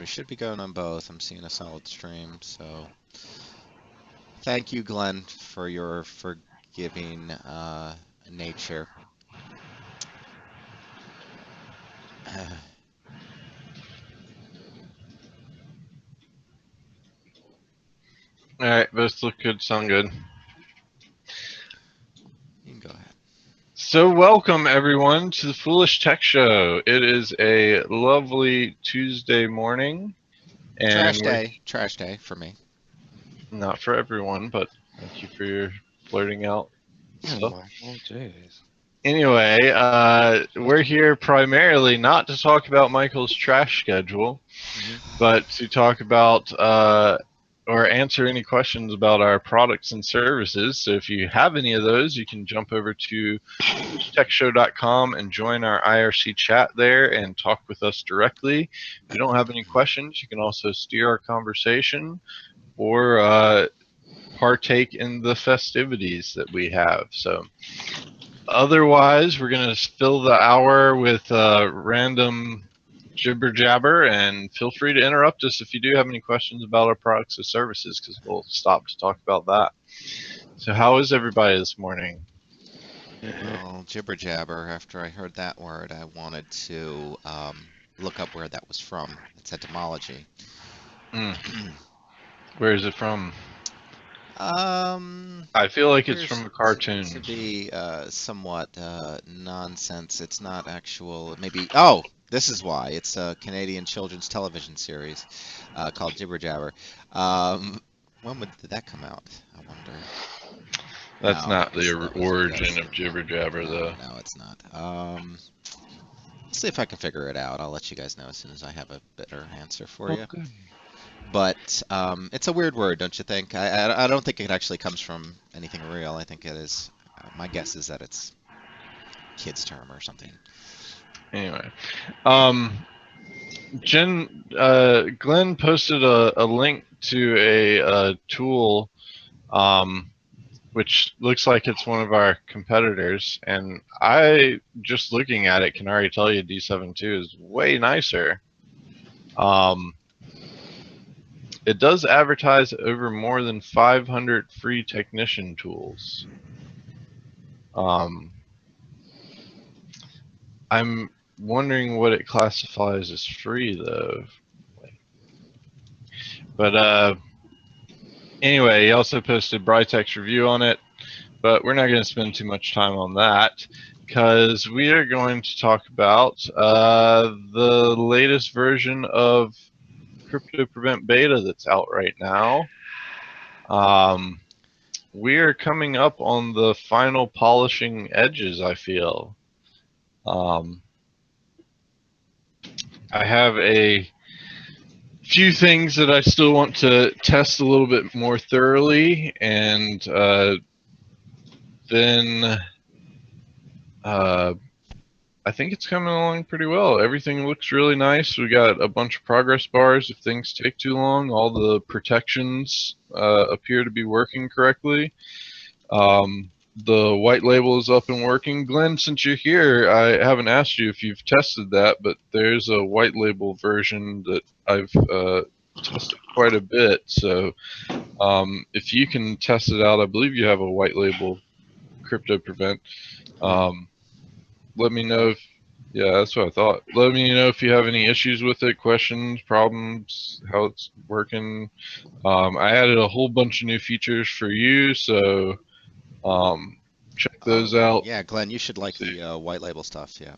we should be going on both. I'm seeing a solid stream, so thank you, Glenn, for your forgiving nature. All right, both look good, sound good. You can go ahead. So welcome everyone to the Foolish Tech Show. It is a lovely Tuesday morning, and Trash day for me. not for everyone, but thank you for your blurting out stuff. Michael, jeez. Anyway, we're here primarily not to talk about Michael's trash schedule, but to talk about or answer any questions about our products and services. So if you have any of those, you can jump over to techshow.com and join our IRC chat there and talk with us directly. If you don't have any questions, you can also steer our conversation or partake in the festivities that we have. So otherwise, we're going to fill the hour with random jibber jabber, and feel free to interrupt us if you do have any questions about our products or services, because we'll stop to talk about that. So how is everybody this morning? Well, jibber jabber. After I heard that word, I wanted to look up where that was from. Its etymology. Where is it from? I feel like it's from a cartoon. To be somewhat nonsense. It's not actual. Maybe. Oh, this is why. It's a Canadian children's television series called Jibber Jabber. When did that come out? I wonder. That's No, not the origin of Jibber Jabber, though. No, it's not. Let's see if I can figure it out. I'll let you guys know as soon as I have a better answer for you. Okay. But it's a weird word, don't you think? I don't think it actually comes from anything real. I think it is. My guess is that it's kid's term or something. Anyway, Glenn posted a link to a tool, which looks like it's one of our competitors, and I, just looking at it, can already tell you D72 is way nicer. It does advertise over more than 500 free technician tools. I'm wondering what it classifies as free, though. But anyway, he also posted Brightex review on it, but we're not going to spend too much time on that, because we are going to talk about the latest version of CryptoPrevent Beta that's out right now. We are coming up on the final polishing edges, I feel. I have a few things that I still want to test a little bit more thoroughly, and then I think it's coming along pretty well. Everything looks really nice. We got a bunch of progress bars if things take too long. All the protections appear to be working correctly. The white label is up and working. Glenn, since you're here, I haven't asked you if you've tested that, but there's a white label version that I've tested quite a bit. So if you can test it out, I believe you have a white label CryptoPrevent. Let me know if, yeah, that's what I thought. Let me know if you have any issues with it, questions, problems, how it's working. I added a whole bunch of new features for you, so check those out. Yeah, Glenn, you should like the white label stuff. Yeah.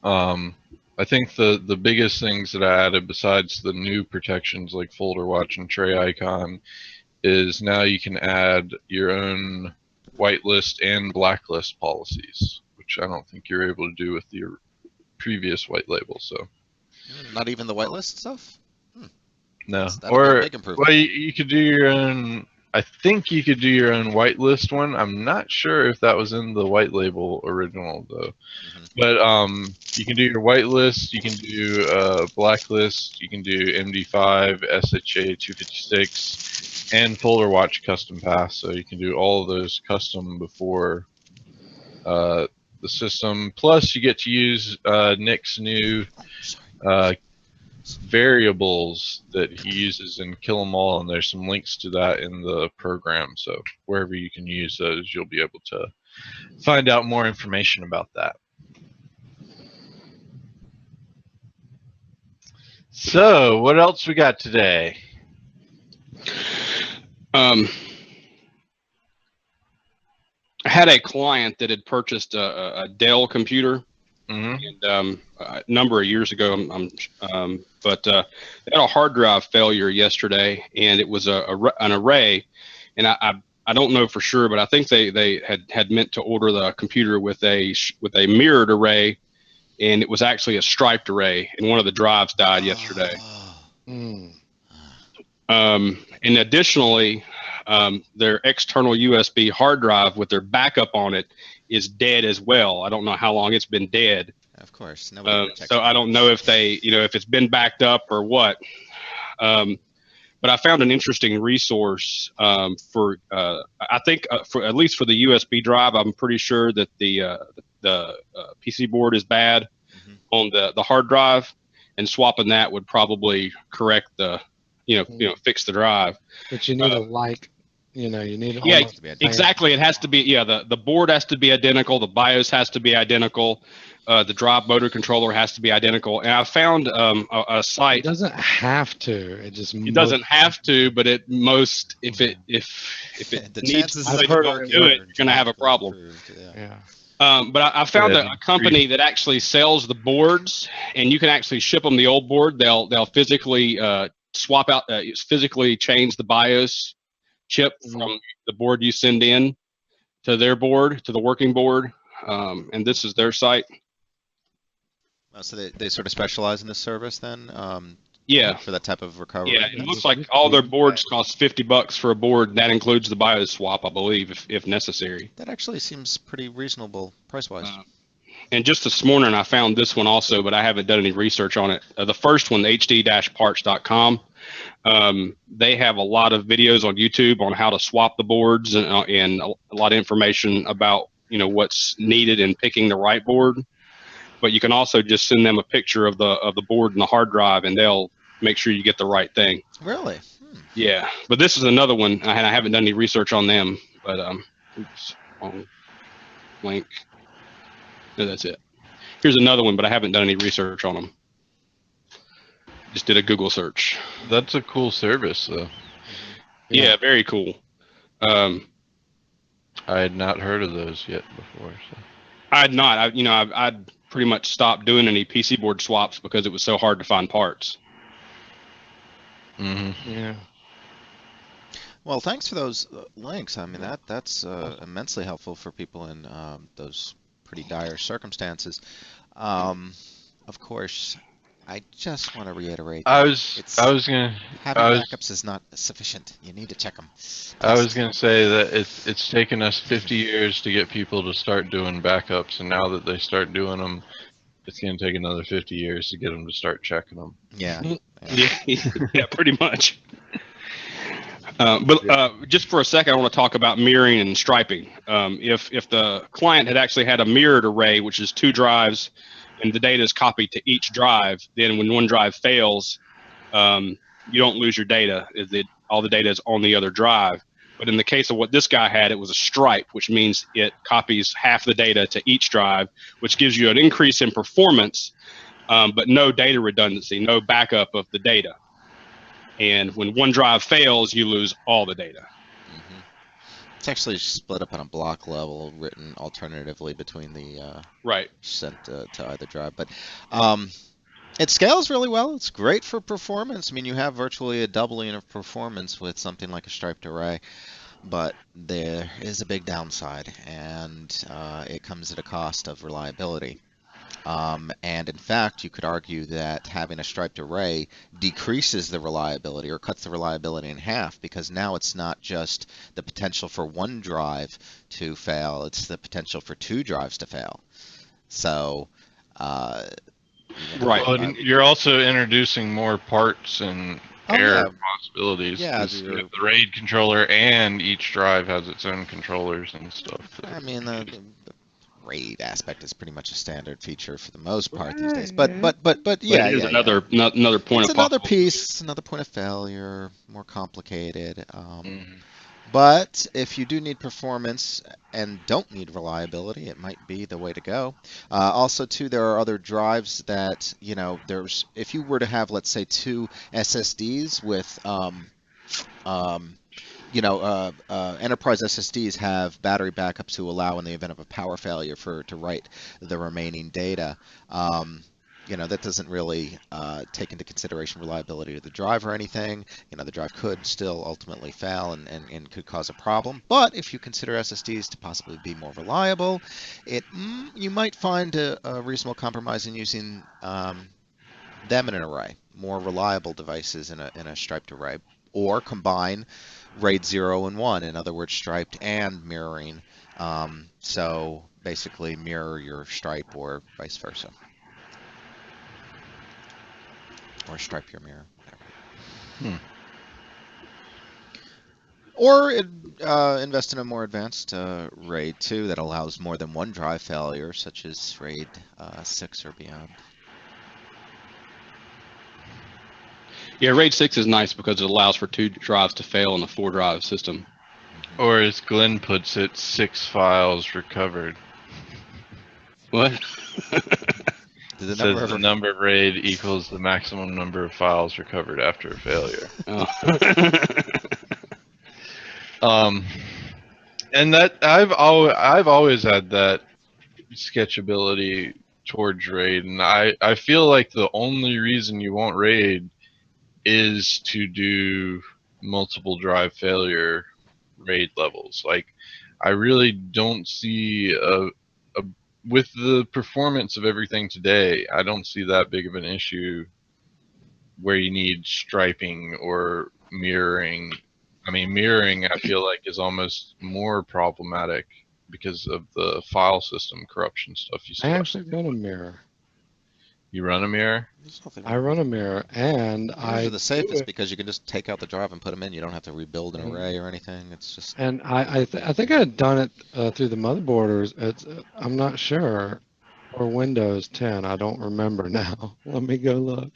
I think the biggest things that I added, besides the new protections like folder watch and tray icon, is now you can add your own whitelist and blacklist policies, which I don't think you're able to do with your previous white label. So not even the whitelist stuff? No. That'll be a big improvement. Well, you could do your own. I think you could do your own whitelist one. I'm not sure if that was in the white label original though. But you can do your whitelist, you can do blacklist, you can do MD5, SHA 256, and folder watch custom pass. So you can do all of those custom before the system. Plus, you get to use Nick's new variables that he uses in Kill 'Em All, and there's some links to that in the program. So wherever you can use those, you'll be able to find out more information about that. So what else we got today? I had a client that had purchased a Dell computer, and a number of years ago, but they had a hard drive failure yesterday, and it was an array, and I don't know for sure, but I think they had meant to order the computer with a mirrored array, and it was actually a striped array, and one of the drives died yesterday. And additionally, their external USB hard drive with their backup on it is dead as well. I don't know how long it's been dead. Of course. So I don't know if if it's been backed up or what. But I found an interesting resource for, I think, for at least for the USB drive. I'm pretty sure that the PC board is bad on the hard drive, and swapping that would probably correct the, fix the drive. But you need you need. Exactly. It has to be. Yeah, the board has to be identical. The BIOS has to be identical. The drive motor controller has to be identical. And I found a site. It doesn't have to. It doesn't have to, but if it needs to do it, you're going to have a problem. But I found a company that actually sells the boards, and you can actually ship them the old board. They'll physically swap out, physically change the BIOS chip from the board you send in to their board, to the working board. And this is their site. So they sort of specialize in this service then? Yeah. For that type of recovery? Yeah, it looks like all their boards cost $50 for a board. That includes the BIOS swap, I believe, if necessary. That actually seems pretty reasonable price-wise. And just this morning, I found this one also, but I haven't done any research on it. The first one, hd-parts.com, they have a lot of videos on YouTube on how to swap the boards, and a lot of information about what's needed in picking the right board. But you can also just send them a picture of the board and the hard drive, and they'll make sure you get the right thing. Really? Yeah. But this is another one. I haven't done any research on them, but oops, wrong link. No, that's it. Here's another one, but I haven't done any research on them. Just did a Google search. That's a cool service, though. Yeah, very cool. I had not heard of those yet before. So. I had not. I'd pretty much stopped doing any PC board swaps because it was so hard to find parts. Yeah. Well, thanks for those links. I mean, that's immensely helpful for people in those pretty dire circumstances. Of course, I just want to reiterate. Having backups is not sufficient. You need to check them. I was going to say that it's taken us 50 years to get people to start doing backups, and now that they start doing them, it's going to take another 50 years to get them to start checking them. Yeah. Yeah, pretty much. But just for a second, I want to talk about mirroring and striping. If the client had actually had a mirrored array, which is 2 drives, and the data is copied to each drive, then when one drive fails, you don't lose your data. All the data is on the other drive. But in the case of what this guy had, it was a stripe, which means it copies half the data to each drive, which gives you an increase in performance, but no data redundancy, no backup of the data. And when one drive fails, you lose all the data. It's actually split up on a block level, written alternatively between the sent to either drive. But it scales really well. It's great for performance. I mean, you have virtually a doubling of performance with something like a striped array, but there is a big downside, and it comes at a cost of reliability. And in fact, you could argue that having a striped array decreases the reliability or cuts the reliability in half, because now it's not just the potential for one drive to fail, it's the potential for 2 drives to fail. So, you're also introducing more parts and error possibilities. Yeah, you have the RAID controller, and each drive has its own controllers and stuff. I mean, RAID aspect is pretty much a standard feature for the most part these days. Right. But But yeah, it is yeah, yeah. another point It's of another possible. piece, another point of failure, more complicated. Mhm. But if you do need performance and don't need reliability, it might be the way to go. Also, too, there are other drives that, there's, if you were to have, let's say, two SSDs with, enterprise SSDs have battery backup to allow in the event of a power failure to write the remaining data. That doesn't really take into consideration reliability of the drive or anything. The drive could still ultimately fail and could cause a problem. But if you consider SSDs to possibly be more reliable, you might find a reasonable compromise in using them in an array, more reliable devices in a striped array, or combine RAID 0 and 1, in other words, striped and mirroring. So basically mirror your stripe or vice versa. Or stripe your mirror, whatever. Or invest in a more advanced RAID 2 that allows more than one drive failure, such as RAID 6 or beyond. Yeah, RAID 6 is nice because it allows for 2 drives to fail in a 4-drive system. Or as Glenn puts it, 6 files recovered. What? It says the number of RAID equals the maximum number of files recovered after a failure. Oh. And that I've always had that sketchability towards RAID, and I feel like the only reason you want RAID is to do multiple drive failure RAID levels. Like, I really don't see with the performance of everything today, I don't see that big of an issue where you need striping or mirroring. I mean, mirroring, I feel like, is almost more problematic because of the file system corruption stuff you I still have. actually run a mirror. You run a mirror? I run a mirror, and Those are the safest because you can just take out the drive and put them in. You don't have to rebuild an array or anything. It's just. And I think I had done it through the motherboard, or I'm not sure, or Windows 10. I don't remember now. Let me go look.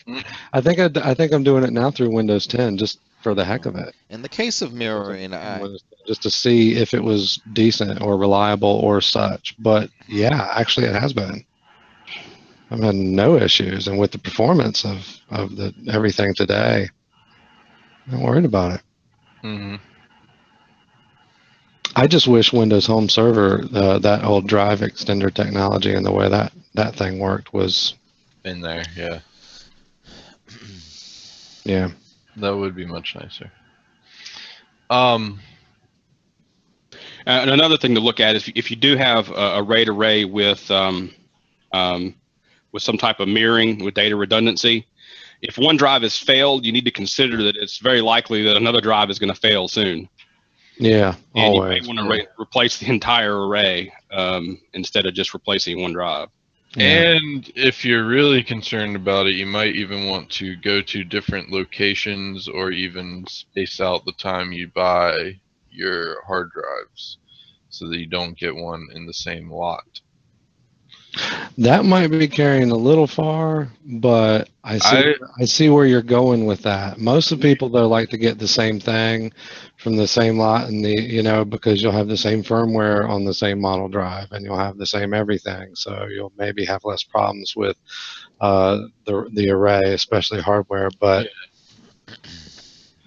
I think I'm doing it now through Windows 10 just for the heck of it. In the case of mirroring, Just to see if it was decent or reliable or such. But yeah, actually it has been. I've had no issues, and with the performance of the everything today, I'm not worried about it. Mm-hmm. I just wish Windows Home Server, that old drive extender technology and the way that thing worked was In there, yeah. Yeah. That would be much nicer. And another thing to look at is if you do have a RAID array with some type of mirroring with data redundancy, if one drive has failed, you need to consider that it's very likely that another drive is going to fail soon. Yeah, and always. you may want to replace the entire array instead of just replacing one drive. Yeah. And if you're really concerned about it, you might even want to go to different locations or even space out the time you buy your hard drives so that you don't get one in the same lot. That might be carrying a little far, but I see where you're going with that. Most of the people though like to get the same thing from the same lot, and because you'll have the same firmware on the same model drive, and you'll have the same everything, so you'll maybe have less problems with the array, especially hardware. But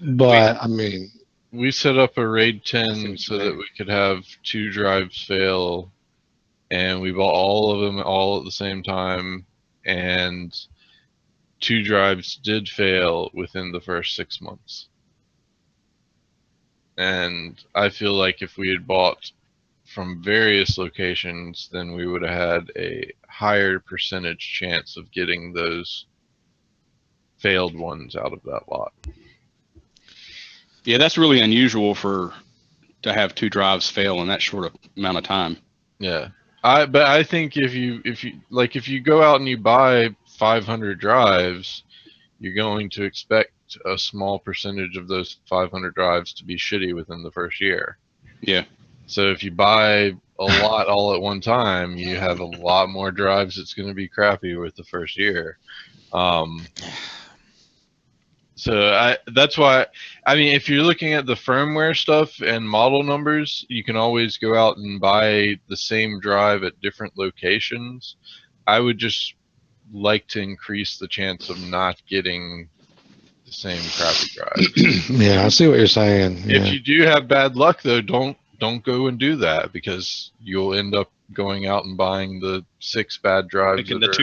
I mean, we set up a RAID 10 so that we could have 2 drives fail. And we bought all of them all at the same time, and 2 drives did fail within the first 6 months. And I feel like if we had bought from various locations, then we would have had a higher percentage chance of getting those failed ones out of that lot. Yeah, that's really unusual to have 2 drives fail in that short amount of time. Yeah. But I think if you go out and you buy 500 drives, you're going to expect a small percentage of those 500 drives to be shitty within the first year. Yeah. So if you buy a lot all at one time, you have a lot more drives that's going to be crappy with the first year. So that's why, I mean, if you're looking at the firmware stuff and model numbers, you can always go out and buy the same drive at different locations. I would just like to increase the chance of not getting the same crappy drive. Yeah, I see what you're saying. If Yeah. you do have bad luck, though, don't go and do that, because you'll end up going out and buying the 6 bad drives Picking that the are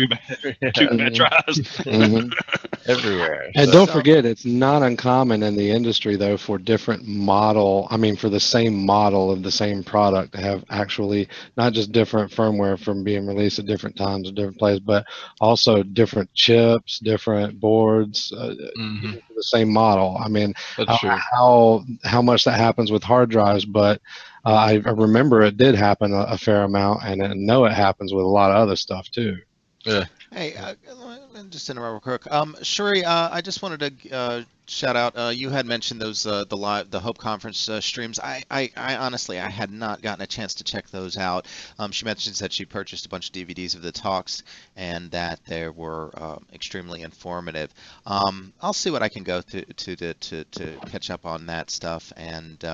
two bad drives. Mhm. everywhere. And So- don't forget, it's not uncommon in the industry, though, for different model, I mean, for the same model of the same product to have actually not just different firmware from being released at different times or different places, but also different chips, different boards, Mhm. for the same model. I mean, That's true. how much that happens with hard drives, but I remember it did happen a fair amount, and I know it happens with a lot of other stuff, too. Yeah. Hey, let me just interrupt real quick. Shuri, I just wanted to shout out. You had mentioned those the Hope Conference streams. I honestly I had not gotten a chance to check those out. She mentions that she purchased a bunch of DVDs of the talks and that they were extremely informative. I'll see what I can go to catch up on that stuff, and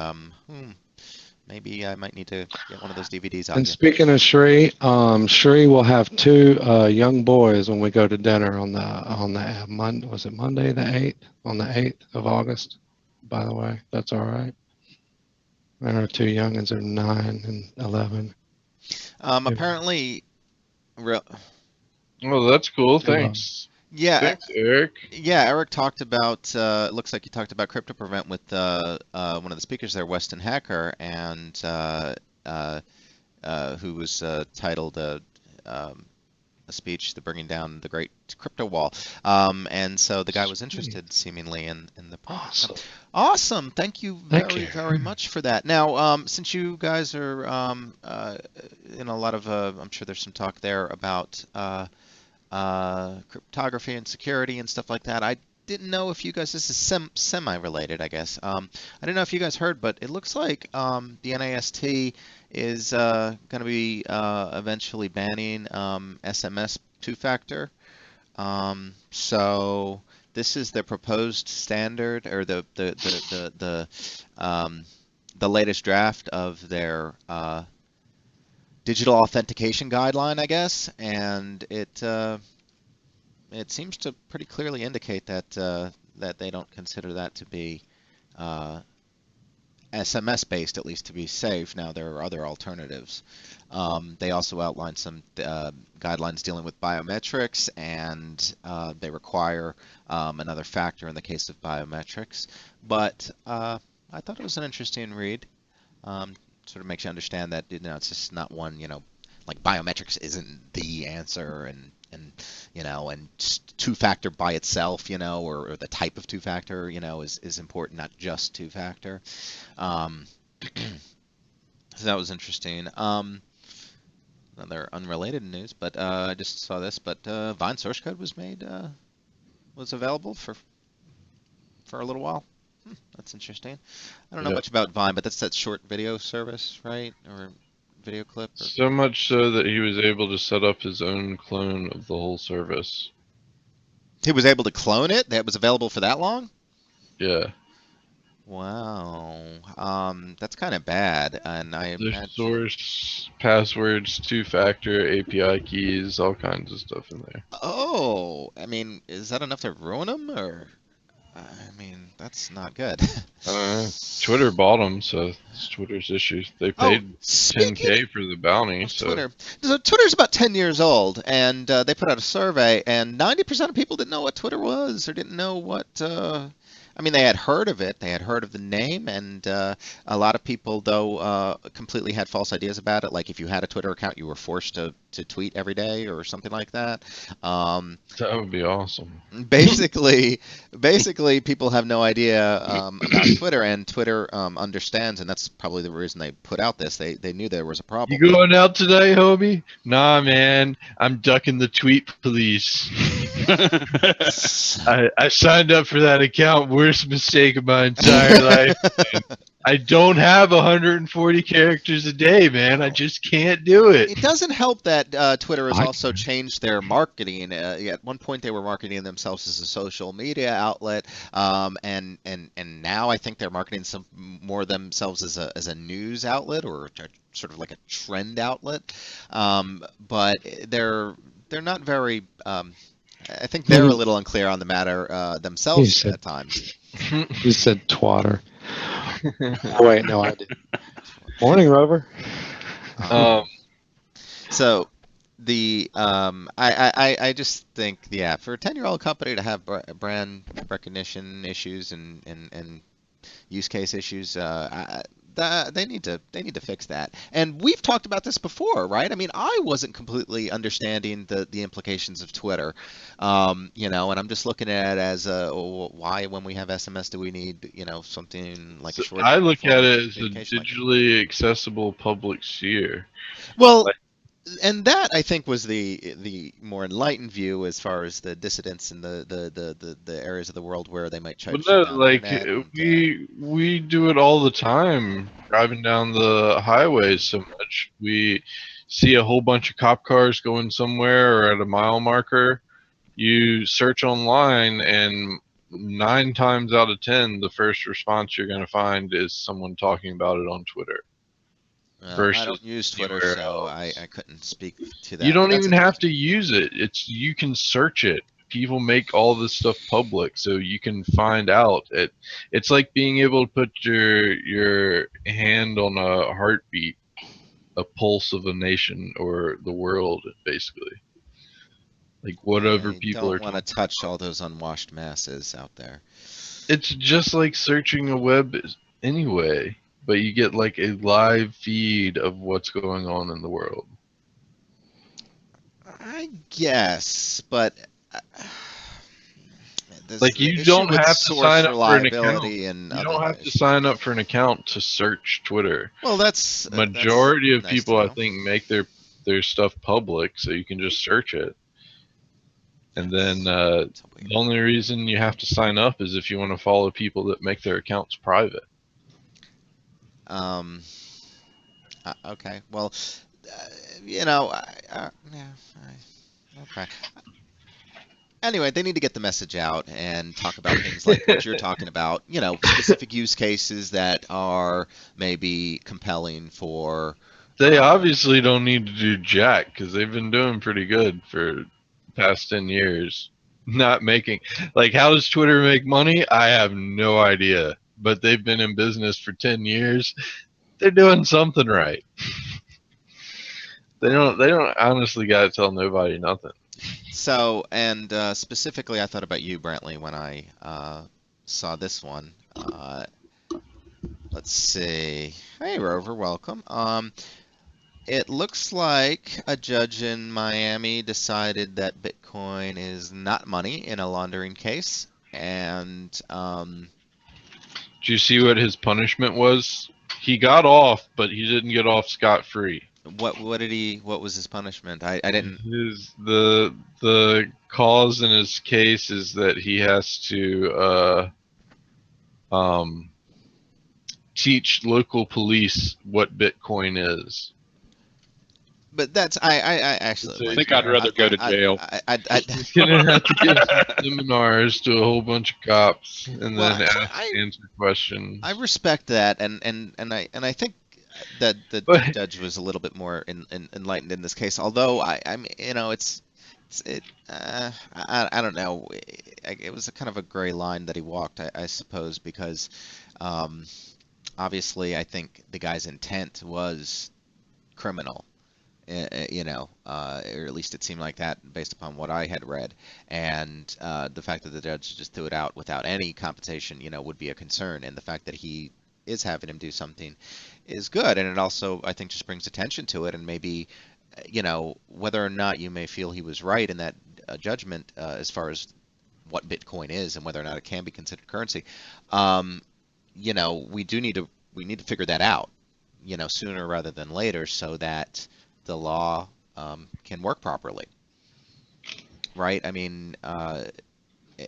maybe I might need to get one of those DVDs out. And speaking of Shri, Shri will have 2 young boys when we go to dinner on the Monday. Was it Monday the 8th? On the 8th of August. By the way, that's all right. And our 2 youngins are 9 and 11. Apparently, Oh, that's cool. Thanks. yeah. Thanks, Eric. Yeah, Eric talked about. It looks like he talked about CryptoPrevent with one of the speakers there, Weston Hacker, and who was titled a speech, "The Bringing Down the Great Crypto Wall." And so the guy was interested, seemingly, in the product. Awesome. Awesome. Thank you Thank very, you. very much for that. Now, since you guys are in a lot of, I'm sure there's some talk there about cryptography and security and stuff like that. I didn't know if you guys, this is semi-related, I guess. I didn't know if you guys heard, but it looks like the NAST is going to be eventually banning SMS two-factor. So this is the proposed standard, or the latest draft of their digital authentication guideline, I guess, and it seems to pretty clearly indicate that that they don't consider that to be SMS based, at least to be safe. Now there are other alternatives. They also outline some guidelines dealing with biometrics, and they require another factor in the case of biometrics. But I thought it was an interesting read. Sort of makes you understand that it's just not one, like biometrics isn't the answer, and two-factor by itself, or the type of two-factor, is important, not just two-factor. So that was interesting. Another unrelated news, but I just saw this, but Vine source code was available for a little while. That's interesting. I don't know much about Vine, but that's that short video service, right? Or video clip? Or... So much so that he was able to set up his own clone of the whole service. He was able to clone it? That was available for that long? Yeah. Wow. That's kind of bad. And I There's imagine... source, passwords, two-factor, API keys, all kinds of stuff in there. Oh, I mean, is that enough to ruin them, or... I mean, that's not good. Twitter bought them, so it's Twitter's issue. They paid $10K for the bounty. So Twitter. So Twitter's about 10 years old, and they put out a survey, and 90% of people didn't know what Twitter was, or didn't know what... I mean, they had heard of it. They had heard of the name, and a lot of people, though, completely had false ideas about it. Like if you had a Twitter account, you were forced to tweet every day or something like that. That would be awesome. Basically, people have no idea about Twitter, and Twitter understands, and that's probably the reason they put out this. They knew there was a problem. You going out today, homie? Nah, man. I'm ducking the tweet police. I signed up for that account. Worst mistake of my entire life. I don't have 140 characters a day, man. I just can't do it. It doesn't help that Twitter has I also changed their marketing. At one point, they were marketing themselves as a social media outlet, and now I think they're marketing some more themselves as a news outlet or sort of like a trend outlet. But they're not very. I think they're a little unclear on the matter You themselves said at times. you said twatter. Oh, wait, no, I did. Morning, Rover. Um, So I just think, yeah, for a 10-year-old company to have brand recognition issues and use case issues, they need to fix that. And we've talked about this before, right? I mean, I wasn't completely understanding the implications of Twitter, and I'm just looking at it as why when we have SMS do we need something like a so short I look form at of it as a communication like that. digitally accessible public sphere. Well, Like, and that I think was the more enlightened view as far as the dissidents in the areas of the world where they might try but to shut no, down the like internet and we do it all the time, driving down the highways so much. We see a whole bunch of cop cars going somewhere or at a mile marker. You search online, and 9 times out of 10, the first response you're going to find is someone talking about it on Twitter well, I versus don't use Twitter, anywhere so I, else. I couldn't speak to You that, but don't that's even have interesting. to use it. It's you can search it. People make all this stuff public, so you can find out. It's like being able to put your hand on a heartbeat, a pulse of a nation or the world, basically. Like whatever I people don't are want to talking touch about. all those unwashed masses out there. It's just like searching a web anyway, but you get like a live feed of what's going on in the world. I guess, but there's Like the you issue don't with have to sign source up for an account. reliability and You other don't have to issues. sign up for an account to search Twitter. Well, that's Majority of nice to people, I know. think, make their stuff public, so you can just search it. And then That's the weird. only reason you have to sign up is if you want to follow people that make their accounts private. Um, okay. Well, yeah. Okay. Anyway, they need to get the message out and talk about things like what you're talking about. Specific use cases that are maybe compelling for. They Uh, obviously don't need to do jack because they've been doing pretty good for the past 10 years. Not making, like, how does Twitter make money? I have no idea. But they've been in business for 10 years. They're doing something right. They don't honestly got to tell nobody nothing. So, and specifically, I thought about you, Brantley, when I saw this one. Let's see. Hey, Rover, welcome. It looks like a judge in Miami decided that Bitcoin is not money in a laundering case, and Did you see what his punishment was? He got off, but he didn't get off scot-free. what was his punishment? I didn't. The cause in his case is that he has to um, teach local police what Bitcoin is. But that's I actually So I like. think I'd rather go to I jail. he's gonna have to give some seminars to a whole bunch of cops and well, then I answer I questions. respect that, and I think that the But judge was a little bit more enlightened in this case. Although I mean, it's it I don't know. It was a kind of a gray line that he walked, I suppose, because um, obviously I think the guy's intent was criminal. Or at least it seemed like that based upon what I had read. And the fact that the judge just threw it out without any compensation, would be a concern. And the fact that he is having him do something is good. And it also, I think, just brings attention to it. And maybe, whether or not you may feel he was right in that judgment as far as what Bitcoin is and whether or not it can be considered currency, um, we need to figure that out, sooner rather than later, so that the law can work properly, right? I mean,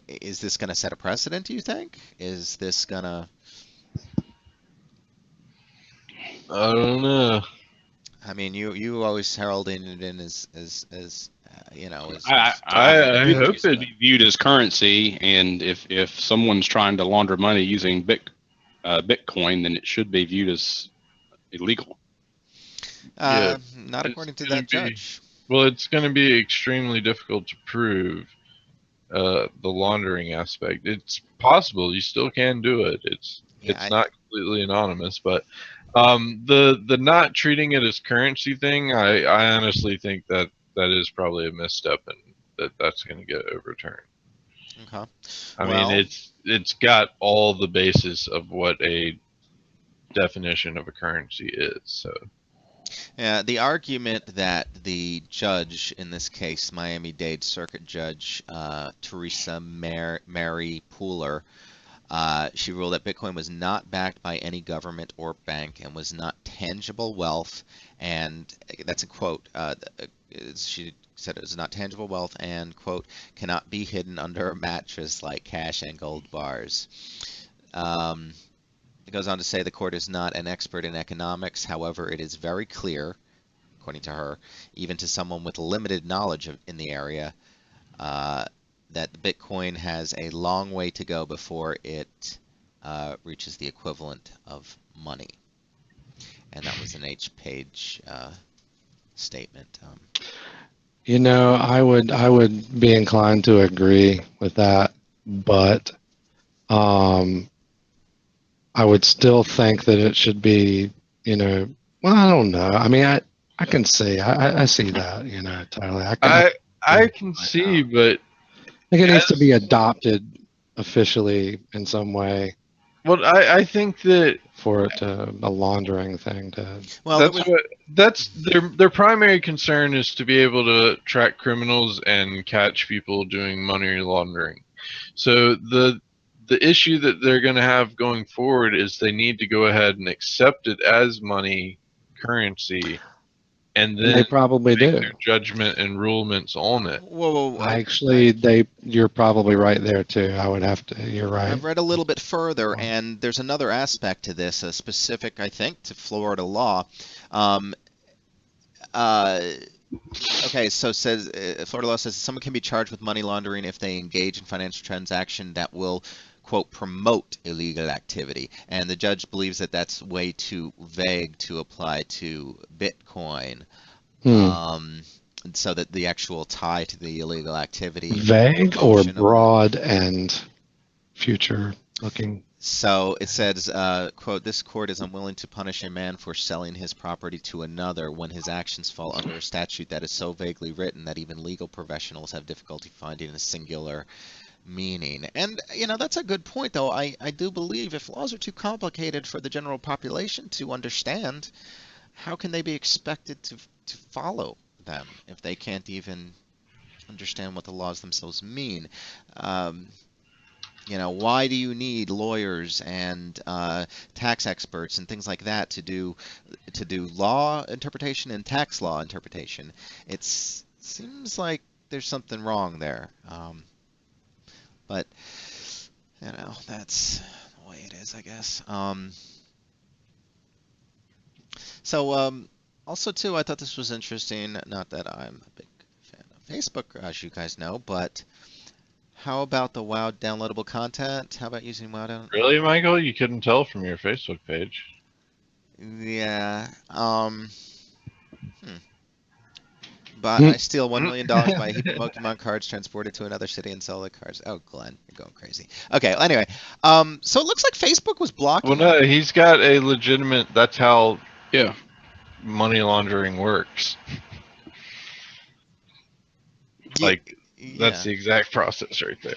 is this going to set a precedent, do you think? Is this going to I don't know. I mean, you always heralding it in as you know, I, as I, I I technology, think hope it should it. be viewed as currency, and if someone's trying to launder money using Bitcoin, then it should be viewed as illegal. Yeah, not it's according to gonna that be. judge. Well, it's gonna be extremely difficult to prove the laundering aspect. It's possible. You still can do it. Yeah, It's not completely anonymous, but the not treating it as currency thing, I honestly think that that is probably a misstep, and that's going to get overturned. okay. I mean, Well, it's got all the basis of what a definition of a currency is. So yeah, the argument that the judge in this case, Miami-Dade Circuit Judge Teresa Mary Pooler, she ruled that Bitcoin was not backed by any government or bank and was not tangible wealth, and that's a quote. She said it was not tangible wealth and, quote, cannot be hidden under a mattress like cash and gold bars. Um, it goes on to say the court is not an expert in economics. However, it is very clear, according to her, even to someone with limited knowledge in the area, uh, that Bitcoin has a long way to go before it reaches the equivalent of money. And that was an H-page statement. I would be inclined to agree with that, but um, I would still think that it should be, well, I don't know. I mean, I can see, I see that, Tyler. I I can see, but think it needs to be as adopted officially in some way well, I think that for it to a laundering thing to. Well, there that's was, what that's their primary concern is to be able to track criminals and catch people doing money laundering. So the issue that they're going to have going forward is they need to go ahead and accept it as money currency and They then probably make do. their judgment and rulements on it. whoa, Actually, you're probably right there too. You're right. I've read a little bit further, and there's another aspect to this, a specific, I think, to Florida law. Um, uh, Okay, so says Florida law says someone can be charged with money laundering if they engage in financial transaction that will, quote, promote illegal activity. And the judge believes that that's way too vague to apply to Bitcoin, Hmm. so that the actual tie to the illegal activity would be Vague or promotion of. broad and future looking? So it says, quote, this court is unwilling to punish a man for selling his property to another when his actions fall under a statute that is so vaguely written that even legal professionals have difficulty finding a singular meaning. And, that's a good point, though. I do believe if laws are too complicated for the general population to understand, how can they be expected to follow them if they can't even understand what the laws themselves mean? Um, why do you need lawyers and tax experts and things like that to do law interpretation and tax law interpretation? It seems like there's something wrong there. But that's the way it is, I guess. So also too, I thought this was interesting. Not that I'm a big fan of Facebook, as you guys know, but how about the WoW downloadable content? How about using WoW down? Really, Michael? You couldn't tell from your Facebook page. Yeah. But I steal $1 million by heaping Pokemon cards transported to another city and sell the cards. Oh, Glenn, you're going crazy. Okay. Well, anyway, so it looks like Facebook was Well, blocking. no, he's got a legitimate. That's how Yeah. money laundering works. Yeah. Like that's Yeah. the exact process right there.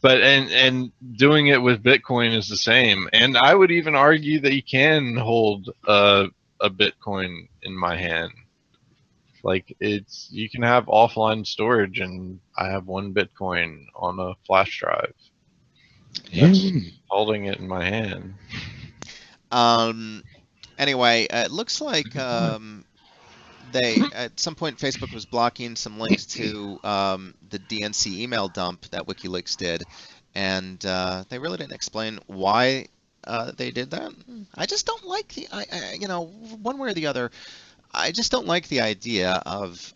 But and doing it with Bitcoin is the same. And I would even argue that you can hold a Bitcoin in my hand. Like you can have offline storage, and I have one Bitcoin on a flash drive. That's holding it in my hand. Um. Anyway, it looks like they at some point Facebook was blocking some links to the DNC email dump that WikiLeaks did, and they really didn't explain why they did that. I just don't like the, one way or the other. I just don't like the idea of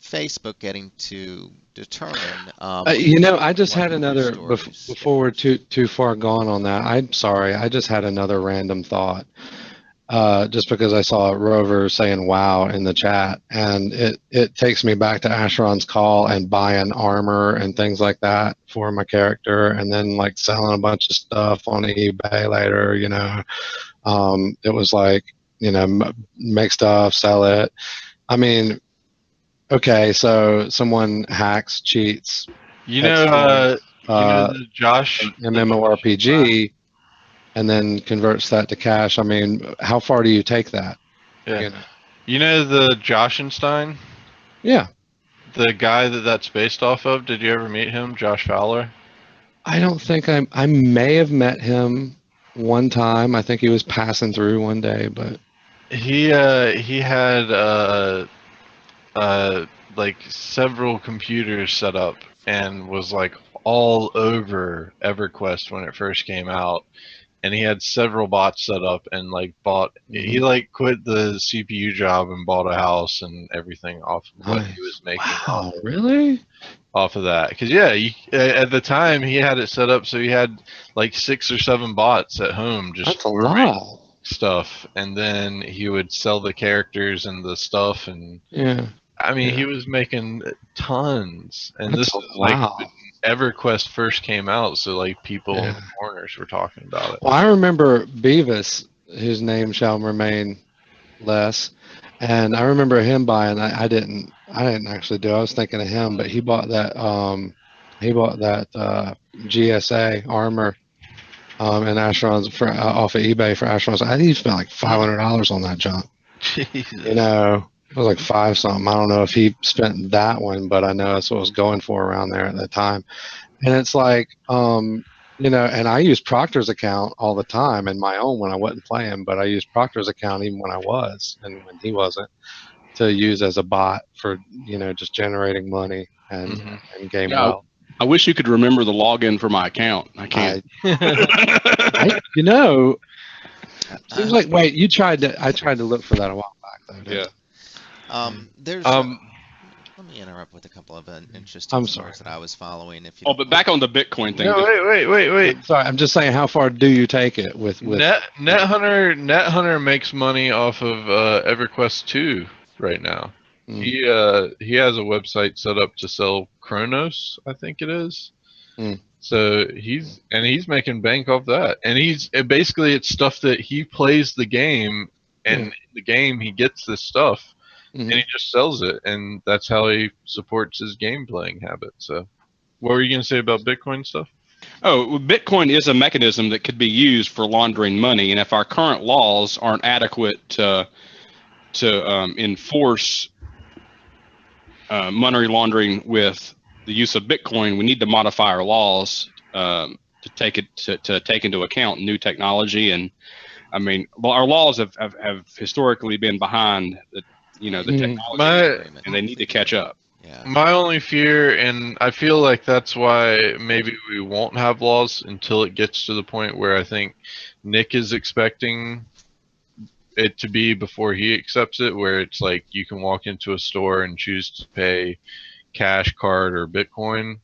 Facebook getting to determine. I just what had another stories. before we're too far gone on that. I'm sorry, I just had another random thought. Just because I saw Rover saying "wow" in the chat, and it takes me back to Asheron's call and buying armor and things like that for my character, and then like selling a bunch of stuff on eBay later. It was like make stuff, sell it. I mean, okay, so someone hacks, cheats, The Josh MMORPG, and then converts that to cash. I mean, how far do you take that? Yeah. The Joshenstein? Yeah. The guy that's based off of, did you ever meet him, Josh Fowler? I don't think I may have met him one time. I think he was passing through one day, but he had like several computers set up and was like all over EverQuest when it first came out. And he had several bots set up and like he like quit the CPU job and bought a house and everything off of what he was making. Wow, really? Off of that, because at the time he had it set up so he had like 6 or 7 bots at home just That's a lot. stuff, and then he would sell the characters and the stuff, and Yeah. I mean he was making tons, and That's this is wow. like EverQuest first came out, so like people in the corners were talking about it. Well, I remember Beavis, whose name shall remain less, and I remember him buying. I didn't actually do. I was thinking of him, but he bought that. GSA armor. And Asheron's off of eBay for Asheron's. I think he spent like $500 on that junk. Jesus. It was like 5 something. I don't know if he spent that one, but I know that's what it was going for around there at that time. And it's like, and I use Proctor's account all the time in my own when I wasn't playing, but I used Proctor's account even when I was and when he wasn't, to use as a bot for, just generating money and game wealth. I wish you could remember the login for my account. I can't. Seems like I tried to look for that a while back though. Yeah. There's let me interrupt with a couple of interesting stories that I was following. But back on the Bitcoin thing. No, wait. Sorry, I'm just saying, how far do you take it with NetHunter makes money off of EverQuest 2 right now. He has a website set up to sell Chronos, I think it is. So he's making bank off that, and basically it's stuff that he plays the game, and in the game he gets this stuff, and he just sells it, and that's how he supports his game playing habit. So, what were you gonna say about Bitcoin stuff? Oh, Bitcoin is a mechanism that could be used for laundering money, and if our current laws aren't adequate to enforce money laundering with the use of Bitcoin, we need to modify our laws to take into account new technology. And I mean, our laws have historically been behind the technology, and they need to catch up. Yeah. My only fear, and I feel like that's why maybe we won't have laws until it gets to the point where I think Nick is expecting it to be before he accepts it, where it's like you can walk into a store and choose to pay cash, card, or Bitcoin.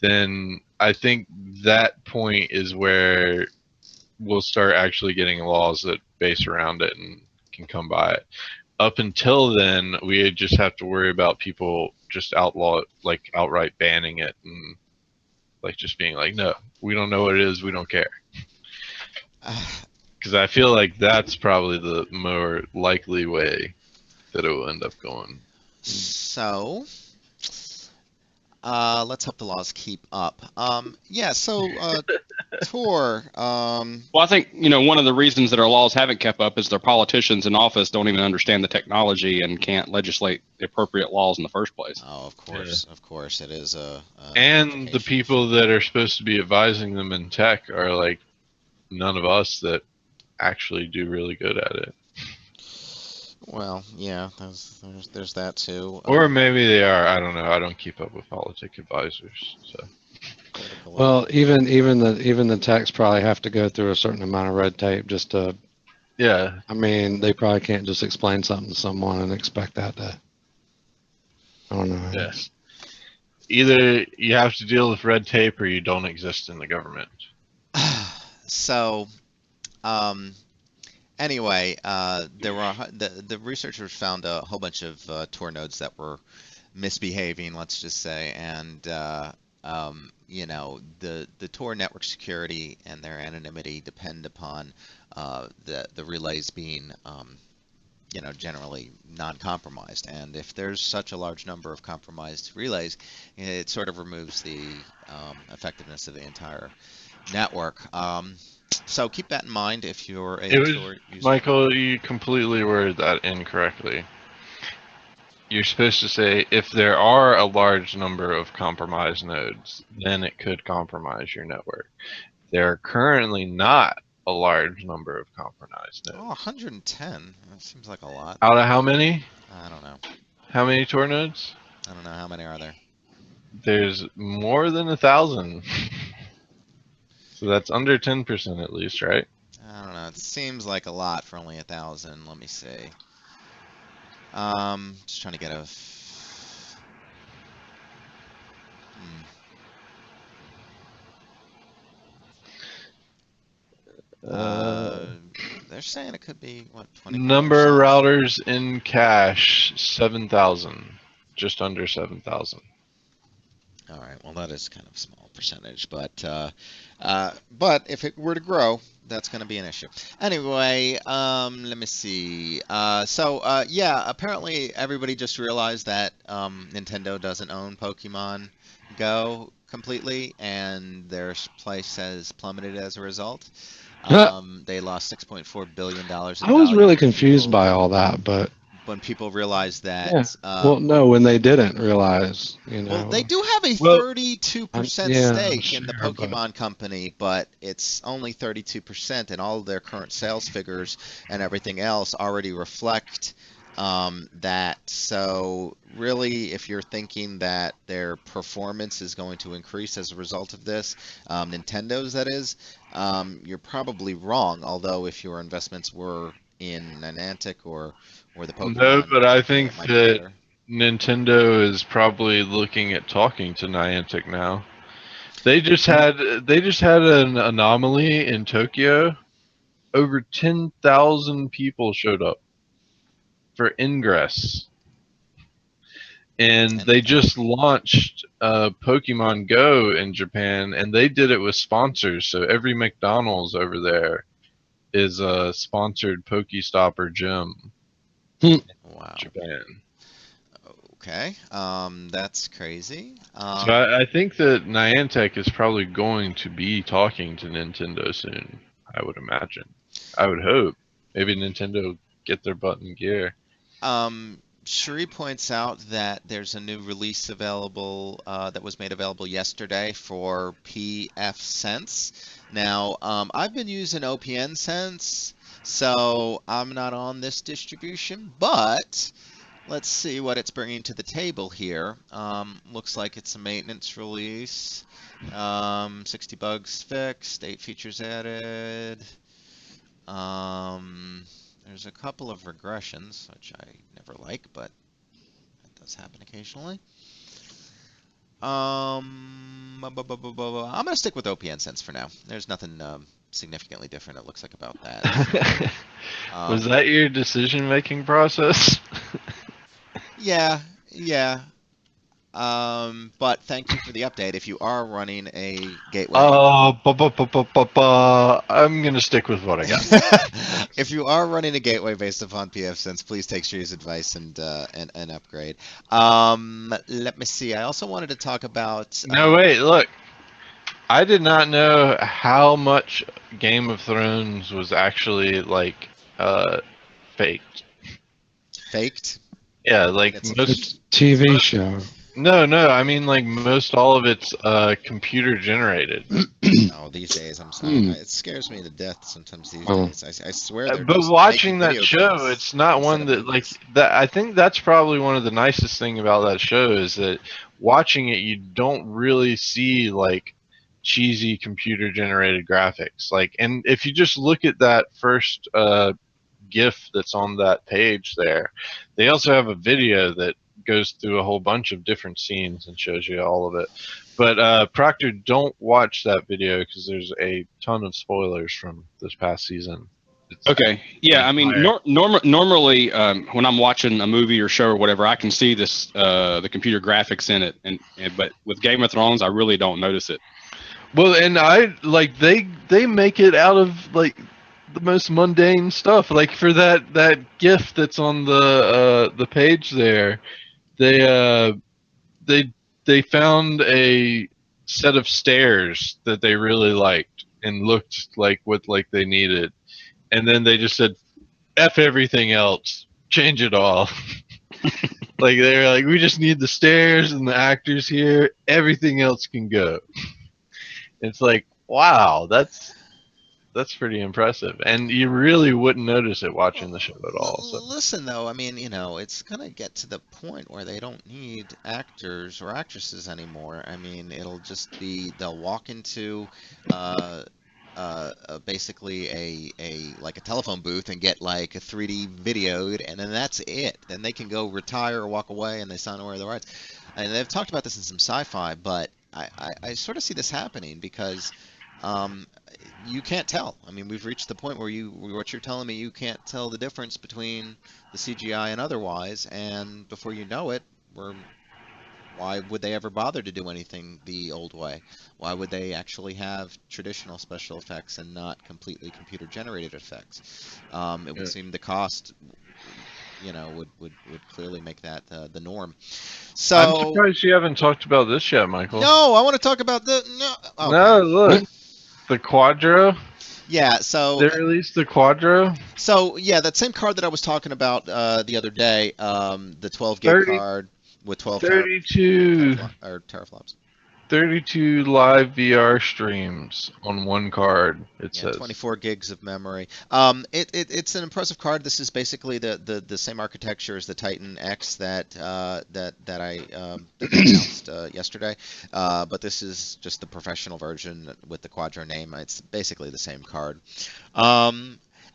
Then I think that point is where we'll start actually getting laws that base around it and can come by it. Up until then, we just have to worry about people just outright banning it, and like just being like, no, we don't know what it is, we don't care. Because I feel like that's probably the more likely way that it will end up going. So, let's hope the laws keep up. Tor. Well, I think one of the reasons that our laws haven't kept up is their politicians in office don't even understand the technology and can't legislate the appropriate laws in the first place. Oh, of course, it is and the people that are supposed to be advising them in tech are like none of us that actually do really good at it. Well, yeah, there's that too. Or maybe they are. I don't know. I don't keep up with politic advisors. So. political. Well, even the techs probably have to go through a certain amount of red tape just to. Yeah. I mean, they probably can't just explain something to someone and expect that to. I don't know. Yes. Either you have to deal with red tape or you don't exist in the government. So, anyway, there were the researchers found a whole bunch of Tor nodes that were misbehaving, let's just say, and you know, the Tor network security and their anonymity depend upon the relays being you know, generally non-compromised. And if there's such a large number of compromised relays, it sort of removes the effectiveness of the entire network. So keep that in mind if you're a Tor user. Michael, you completely worded that incorrectly. You're supposed to say if there are a large number of compromised nodes, then it could compromise your network. There are currently not a large number of compromised nodes. Oh, 110. That seems like a lot. Out of how many? I don't know. How many Tor nodes? I don't know. How many are there? There's more than 1,000. So that's under 10% at least, right? I don't know. It seems like a lot for only 1,000. Let me see. Just trying to get a. They're saying it could be what 20%. Number of routers in cache 7,000, just under 7,000. All right. Well, that is kind of a small percentage, but if it were to grow, that's going to be an issue. Anyway, let me see. Yeah, apparently everybody just realized that Nintendo doesn't own Pokemon Go completely, and their price has plummeted as a result. They lost $6.4 billion. I was really confused by all that, but when people realized that. Yeah. Well, no, when they didn't realize, you know. Well, they do have a 32% stake in the sure, Pokemon company, but it's only 32%, and all of their current sales figures and everything else already reflect that. So really, if you're thinking that their performance is going to increase as a result of this, Nintendo's that is, you're probably wrong. Although if your investments were in Niantic or the Pokemon, no, but I think might be that better. Nintendo is probably looking at talking to Niantic now. They just had an anomaly in Tokyo. Over 10,000 people showed up for Ingress. And they just launched Pokemon Go in Japan, and they did it with sponsors. So every McDonald's over there is a sponsored Pokestop or gym. Wow. Japan. Okay, that's crazy. So I think that Niantic is probably going to be talking to Nintendo soon. I would imagine. I would hope. Maybe Nintendo get their butt in gear. Sheree points out that there's a new release available that was made available yesterday for Pfsense. Now, I've been using Pfsense, so I'm not on this distribution, but let's see what it's bringing to the table here. Looks like it's a maintenance release. 60 bugs fixed, 8 features added. There's a couple of regressions, which I never like, but that does happen occasionally. I'm going to stick with Pfsense for now. There's nothing significantly different, it looks like, about that. Was that your decision-making process? Yeah. But thank you for the update. If you are running a gateway, I'm gonna stick with what I got. if you are running a gateway based upon Pfsense, please take Shree's advice and upgrade. Let me see. I also wanted to talk about. No, wait. Look, I did not know how much Game of Thrones was actually like faked. Faked? Yeah, like It's most TV show. No, I mean like most all of it's computer generated. No, these days I'm sorry. It scares me to death sometimes these days. I swear they're But just watching making that video show, games it's not one instead of that like movies. that. I think that's probably one of the nicest thing about that show is that watching it, you don't really see like cheesy computer generated graphics. Like, and if you just look at that first GIF that's on that page there, they also have a video that goes through a whole bunch of different scenes and shows you all of it. But Proctor, don't watch that video because there's a ton of spoilers from this past season. Okay. Yeah. I mean, normally when I'm watching a movie or show or whatever, I can see this the computer graphics in it, but with Game of Thrones, I really don't notice it. Well, and I like they make it out of like the most mundane stuff. Like for that GIF that's on the page there, they they found a set of stairs that they really liked and looked like what like they needed, and then they just said, "F everything else, change it all." Like they're like, we just need the stairs and the actors here. Everything else can go. It's like, wow, that's pretty impressive, and you really wouldn't notice it watching the show at all. So. Listen, though, I mean, it's gonna get to the point where they don't need actors or actresses anymore. I mean, it'll just be they'll walk into basically a like a telephone booth and get like a 3D videoed, and then that's it. Then they can go retire or walk away, and they sign away their rights. And they've talked about this in some sci-fi, but I sort of see this happening because you can't tell. I mean, we've reached the point where what you're telling me, you can't tell the difference between the CGI and otherwise, and before you know it, why would they ever bother to do anything the old way? Why would they actually have traditional special effects and not completely computer generated effects? It would seem the cost, would clearly make that the norm. So I'm surprised you haven't talked about this yet, Michael. no, I want to talk about the no. Okay. No, look, the Quadro. Yeah, so they released the Quadro. So yeah, that same card that I was talking about the other day, the 12 gig card with 32 teraflops. 32 live VR streams on one card. It says 24 gigs of memory. It's an impressive card. This is basically the same architecture as the Titan X that I announced yesterday, but this is just the professional version with the Quadro name. It's basically the same card.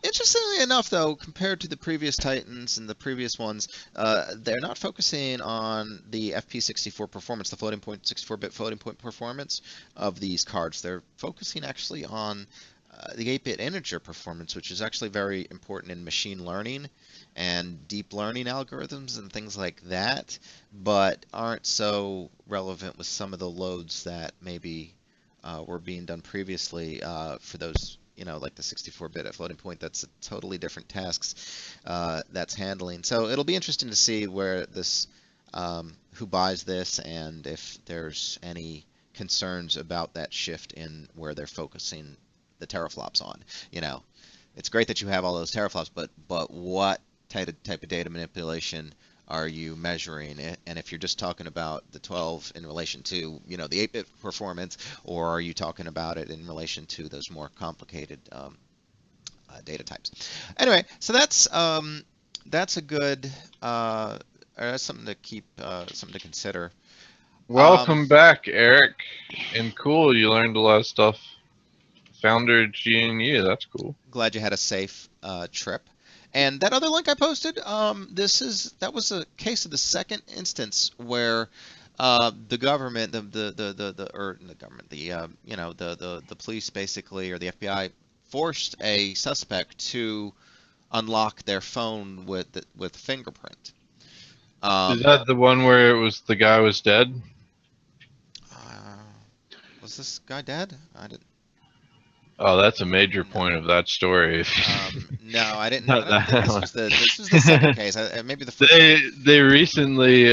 Interestingly enough, though, compared to the previous Titans and the previous ones, they're not focusing on the FP64 performance, the 64-bit floating point performance of these cards. They're focusing actually on the 8-bit integer performance, which is actually very important in machine learning and deep learning algorithms and things like that, but aren't so relevant with some of the loads that maybe were being done previously for those. Like the 64-bit at floating point, that's a totally different tasks that's handling. So it'll be interesting to see where this, who buys this, and if there's any concerns about that shift in where they're focusing the teraflops on. It's great that you have all those teraflops, but what type of data manipulation are you measuring it? And if you're just talking about the 12 in relation to, the 8-bit performance, or are you talking about it in relation to those more complicated data types? Anyway, so that's a good, that's something to keep, something to consider. Welcome back, Eric. And cool, you learned a lot of stuff. Founder GNU, that's cool. Glad you had a safe trip. And that other link I posted, that was a case of the second instance where the government, the police basically, or the FBI, forced a suspect to unlock their phone with fingerprint. Is that the one where the guy was dead? Was this guy dead? I didn't. Oh, that's a major point of that story. No, I didn't. This was the second case. Maybe the first. They recently.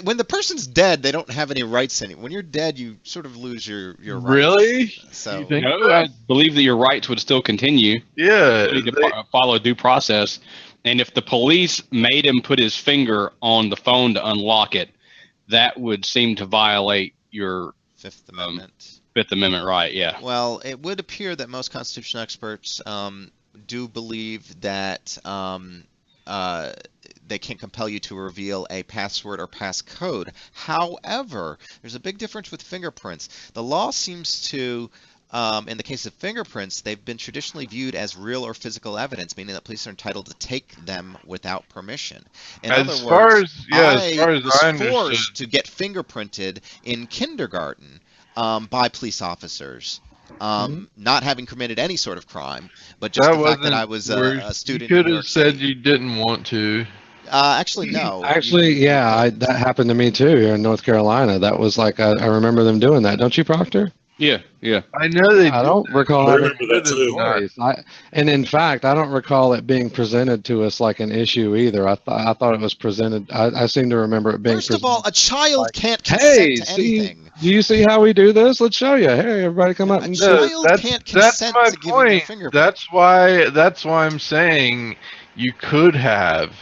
When the person's dead, they don't have any rights anymore. When you're dead, you sort of lose your rights. Really? So. No, I believe that your rights would still continue. Yeah. You need to follow due process. And if the police made him put his finger on the phone to unlock it, that would seem to violate your Fifth Amendment. Fifth Amendment right, yeah. Well, it would appear that most constitutional experts do believe that they can't compel you to reveal a password or passcode. However, there's a big difference with fingerprints. The law seems to, in the case of fingerprints, they've been traditionally viewed as real or physical evidence, meaning that police are entitled to take them without permission. In other As far words, as yeah, as far as was I understood, forced to get fingerprinted in kindergarten by police officers. Not having committed any sort of crime, but just that the fact that I wasn't was where a you student in could New have York said City. you didn't want to. Actually, no. Actually, You yeah, couldn't. that happened to me too here in North Carolina. That was like I remember them doing that. Don't you, Proctor? Yeah, yeah. I know they I did don't that. recall I having remember that a too. choice. And in fact, I don't recall it being presented to us like an issue either. I thought it was presented. I seem to remember it being First of all, presented a child like, can't consent "Hey, to see, anything. do you see how we do this? Let's show you. Hey, everybody, come up A and do it." child can't That's consent my to giving their point. fingerprint. That's why I'm saying you could have.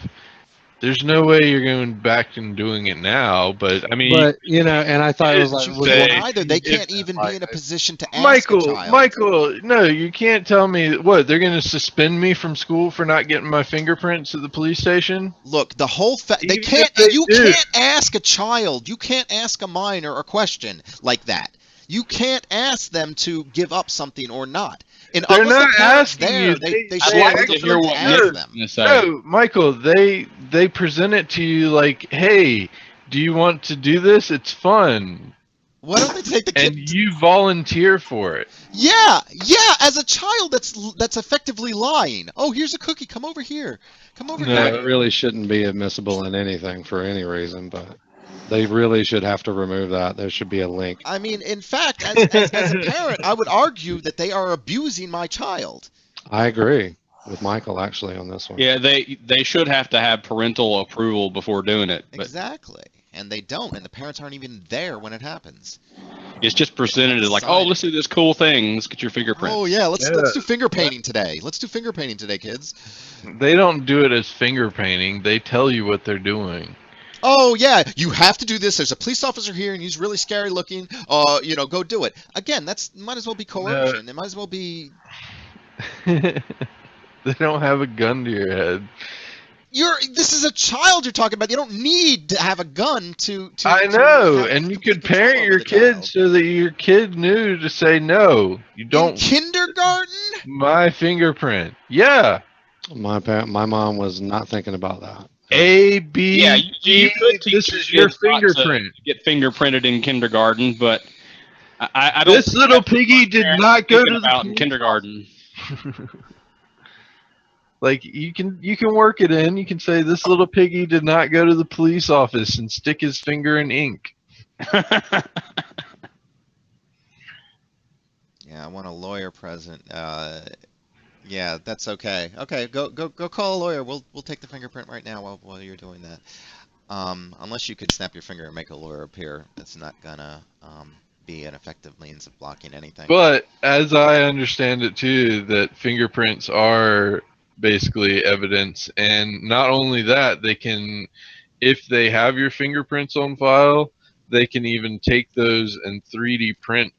There's no way you're going back and doing it now, but I mean, But and I thought it was did like You was can't one of say either. the They few if can't even be like in a position to ask a Michael, child. no, you can't tell me what they're going to suspend me from school for not getting my fingerprints at the police station. Look, the whole they Even can't. if they You do, can't ask a child. You can't ask a minor a question like that. You can't ask them to give up something or not. And they're unless the not parents asking there, you. they I'd should have like legal to hear freedom to what ask Nick is them. going to say. No, Michael, they present it to you like, hey, do you want to do this? It's fun. Why don't they take the And kid? you volunteer for it. Yeah, yeah. As a child, that's effectively lying. Oh, here's a cookie. Come over here. Come over No. here. that really shouldn't be admissible in anything for any reason. But they really should have to remove that. There should be a link. I mean, in fact, as a parent, I would argue that they are abusing my child. I agree with Michael actually on this one. Yeah, they should have to have parental approval before doing it, but Exactly. And they don't, and the parents aren't even there when it happens. it's just presented as like, oh, let's do this cool thing. Let's get your fingerprint. Oh yeah, let's Yeah. do finger painting today. Let's do finger painting today, kids. They don't do it as finger painting. They tell you what they're doing. Oh yeah, you have to do this. There's a police officer here, and he's really scary looking. Go do it. Again, that's might as well be coercion. It might as well be. They don't have a gun to your head. This is a child you're talking about. You don't need to have a gun to I to know, have and you complete could control parent over your the kid child. so that your kid knew to say no. You In don't kindergarten? my fingerprint. Yeah. My mom was not thinking about that. A B. Yeah, you could teach This is your kids not to fingerprint. get fingerprinted in kindergarten, but I don't. This little piggy did not go to the about in police kindergarten. Like you can work it in. You can say this little piggy did not go to the police office and stick his finger in ink. Yeah, I want a lawyer present. Yeah, that's okay. Okay, go call a lawyer. We'll take the fingerprint right now while you're doing that. Unless you could snap your finger and make a lawyer appear, that's not gonna be an effective means of blocking anything. But as I understand it too, that fingerprints are basically evidence, and not only that, they can, if they have your fingerprints on file, they can even take those and 3D print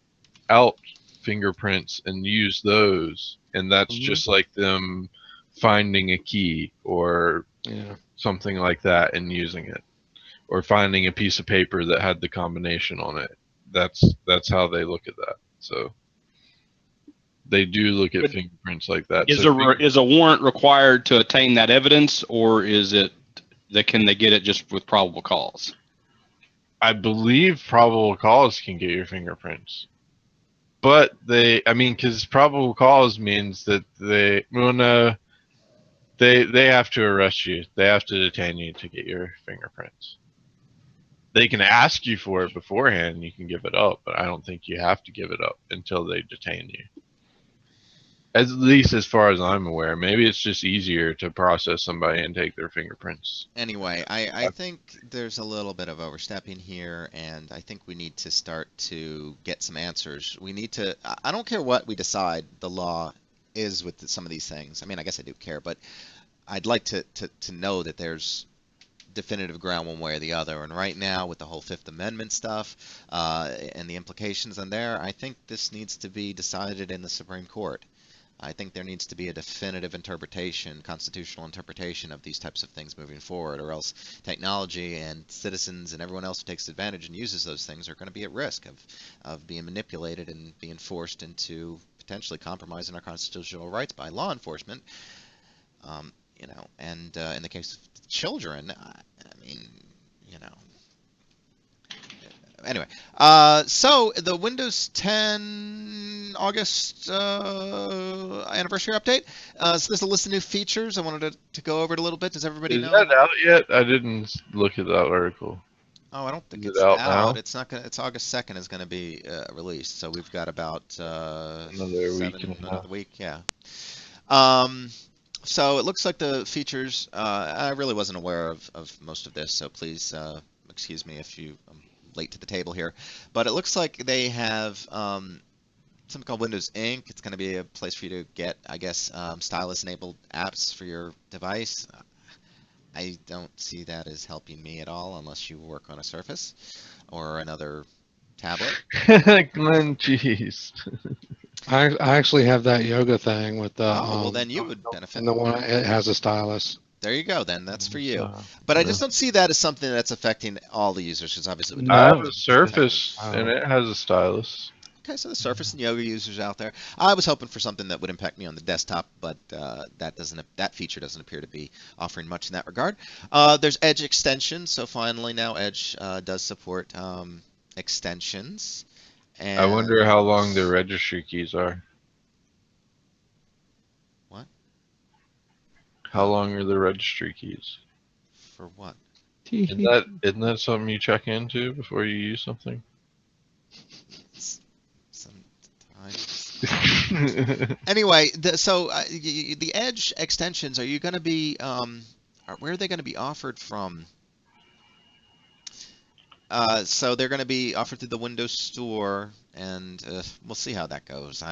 out fingerprints and use those, and that's just like them finding a key or something like that and using it, or finding a piece of paper that had the combination on it. That's how they look at that. So they do look at fingerprints like that. Is So is a warrant required to attain that evidence, or is it that can they get it just with probable cause? I believe probable cause can get your fingerprints, but because probable cause means that they have to arrest you. They have to detain you to get your fingerprints. They can ask you for it beforehand, and you can give it up, but I don't think you have to give it up until they detain you. At least as far as I'm aware. Maybe it's just easier to process somebody and take their fingerprints. Anyway, I think there's a little bit of overstepping here, and I think we need to start to get some answers. We need to, I don't care what we decide the law is with some of these things. I mean, I guess I do care, but I'd like to know that there's definitive ground one way or the other. And right now, with the whole Fifth Amendment stuff and the implications in there, I think this needs to be decided in the Supreme Court. I think there needs to be a definitive interpretation, constitutional interpretation of these types of things moving forward, or else technology and citizens and everyone else who takes advantage and uses those things are going to be at risk of being manipulated and being forced into potentially compromising our constitutional rights by law enforcement. And in the case of children, I mean, you know. Anyway, so the Windows 10 August anniversary update. So there's a list of new features. I wanted to go over it a little bit. Does everybody know? Is that out yet? I didn't look at that article. Oh, I don't think Is it's it out out. now? It's not gonna. It's August 2nd is going to be released. So we've got about Another week and a half. another week. Yeah. So it looks like the features. I really wasn't aware of most of this, so please excuse me if I'm late to the table here. But it looks like they have something called Windows Ink. It's going to be a place for you to get, I guess, stylus-enabled apps for your device. I don't see that as helping me at all unless you work on a Surface or another tablet. Glenn, jeez. I actually have that yoga thing with the. Well, then you would benefit. And the one it has a stylus. There you go. Then that's for you. But I just don't see that as something that's affecting all the users, because obviously. I have a Surface, and it has a stylus. Okay, so the Surface and Yoga users out there. I was hoping for something that would impact me on the desktop, but that feature doesn't appear to be offering much in that regard. There's Edge extensions, so finally now Edge does support extensions. And I wonder how long the registry keys are. What? How long are the registry keys? For what? Isn't that something you check into before you use something? Sometimes. Anyway, the Edge extensions, are you going to be where are they going to be offered from? So they're going to be offered through the Windows Store, and we'll see how that goes.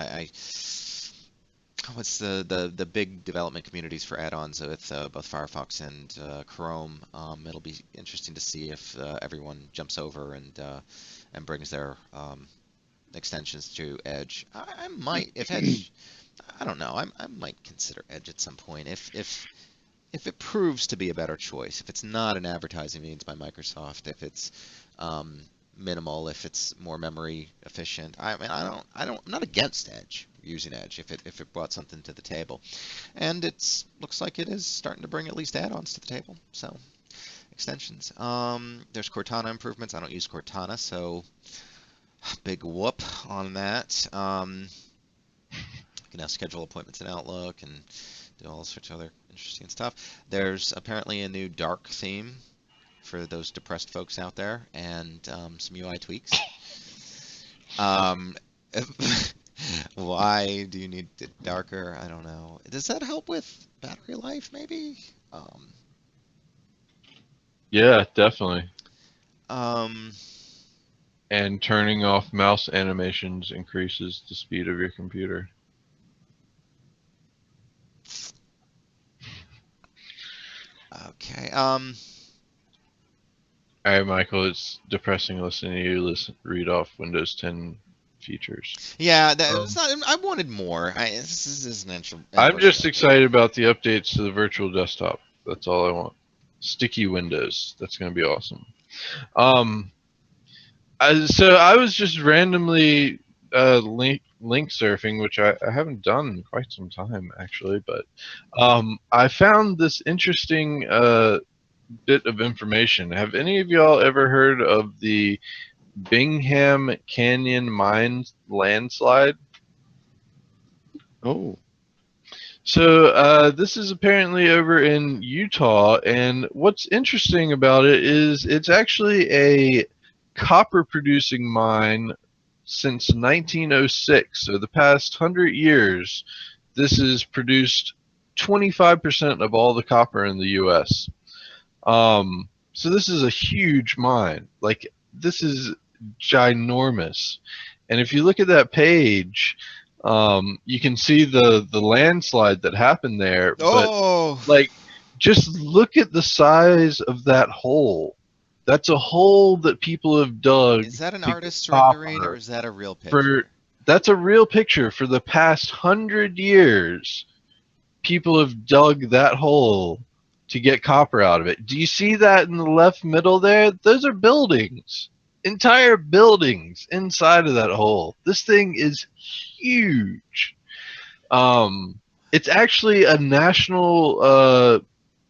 What's the big development communities for add-ons with both Firefox and Chrome? It'll be interesting to see if everyone jumps over and brings their extensions to Edge. I might, if Edge, I don't know. I might consider Edge at some point if it proves to be a better choice. If it's not an advertising means by Microsoft, if it's minimal, if it's more memory efficient. I mean, I'm not against Edge, using Edge if it brought something to the table, and looks like it is starting to bring at least add-ons to the table. So extensions. There's Cortana improvements. I don't use Cortana, so big whoop on that. You can now schedule appointments in Outlook and do all sorts of other interesting stuff. There's apparently a new dark theme for those depressed folks out there, and some UI tweaks. Why do you need it darker? I don't know. Does that help with battery life, maybe? Yeah, definitely. And turning off mouse animations increases the speed of your computer. Okay. All right, Michael, it's depressing listening to you read off Windows 10 features. Yeah, that was not. I wanted more. This is an intro. I'm just excited about the updates to the virtual desktop. That's all I want. Sticky Windows. That's going to be awesome. So I was just randomly link surfing, which I haven't done in quite some time, actually. But I found this interesting bit of information. Have any of y'all ever heard of the Bingham Canyon Mine landslide? Oh. So this is apparently over in Utah, and what's interesting about it is it's actually a copper-producing mine since 1906. So the past 100 years, this has produced 25% of all the copper in the U.S. So this is a huge mine. Like, this is ginormous. And if you look at that page, you can see the landslide that happened there. Oh! But, like, just look at the size of that hole. That's a hole that people have dug. Is that an artist's rendering, or is that a real picture? that's a real picture. For the past 100 years, people have dug that hole to get copper out of it. Do you see that in the left middle there? Those are buildings. Entire buildings inside of that hole. This thing is huge. It's actually a national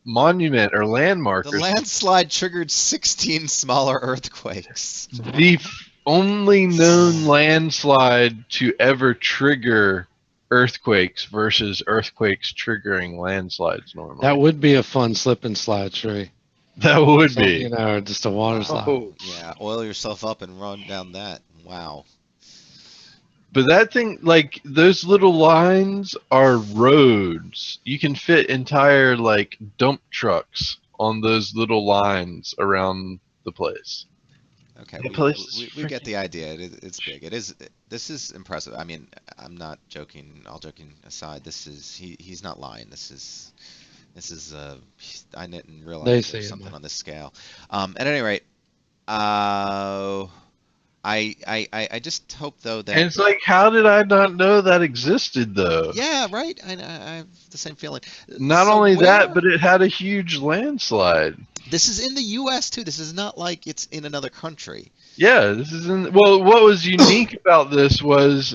monument or landmark. The landslide triggered 16 smaller earthquakes. The only known landslide to ever trigger earthquakes versus earthquakes triggering landslides normally. That would be a fun slip and slide tree. That would So, be. you know, just a water slide. Oh, Yeah, oil yourself up and run down that. Wow. But that thing, like, those little lines are roads. You can fit entire, like, dump trucks on those little lines around the place. Okay, The place is we get the idea. It's big. It is. This is impressive. I mean, I'm not joking. All joking aside, this is he's not lying. This is I didn't realize They there see was it, something man. on this scale. At any rate, I just hope though And that it's like, how did I not know that existed, though? yeah, right. I have the same feeling. Not So only that, where- but it had a huge landslide. this is in the U.S. too. This is not like it's in another country. Yeah, this is in. Well, what was unique about this was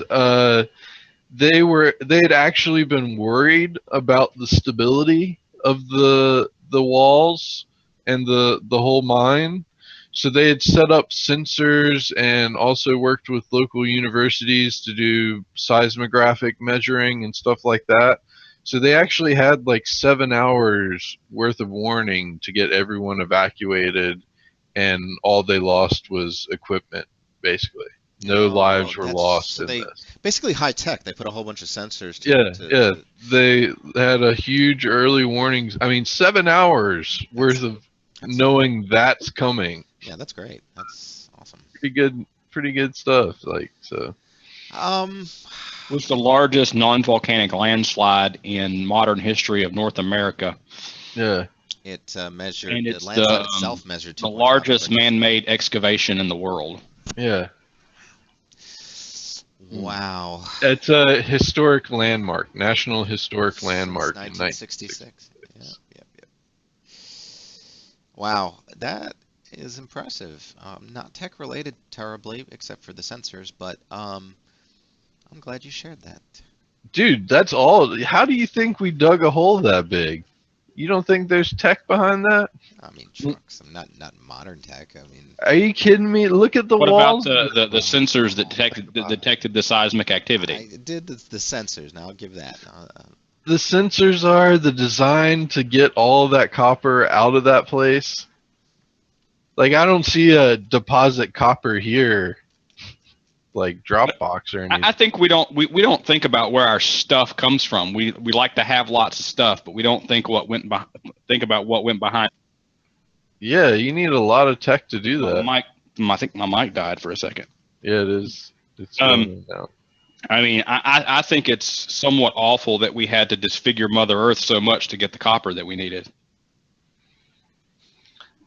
they'd actually been worried about the stability of the walls and the whole mine. So they had set up sensors and also worked with local universities to do seismographic measuring and stuff like that. So they actually had like 7 hours worth of warning to get everyone evacuated, and all they lost was equipment, basically. No lives were That's- lost so in they- this. Basically high tech. They put a whole bunch of sensors. Yeah. They had a huge early warnings. I mean, 7 hours worth of knowing that's coming. Yeah, that's great. That's awesome. Pretty good stuff. Like, so. was the largest non-volcanic landslide in modern history of North America. Yeah. It measured. And The it's landslide the, itself measured The 2.5 largest meters. man-made excavation in the world. Yeah. Wow. It's a historic landmark, national historic landmark Since in 1966. Yep. Wow, that is impressive. Not tech related terribly, except for the sensors, but I'm glad you shared that. Dude, that's all. How do you think we dug a hole that big? You don't think there's tech behind that? I mean, trucks. I'm not modern tech. I mean, Are you kidding me? Look at the What walls. about the sensors that detected the seismic activity? I did the sensors. Now I'll give that. The sensors are the design to get all of that copper out of that place. Like, I don't see a deposit copper here, like Dropbox or anything. I think we don't think about where our stuff comes from. We like to have lots of stuff, but we don't think about what went behind. Yeah, you need a lot of tech to do that. I think my mic died for a second. Yeah, it is. It's Um, going down. I mean, I think it's somewhat awful that we had to disfigure Mother Earth so much to get the copper that we needed.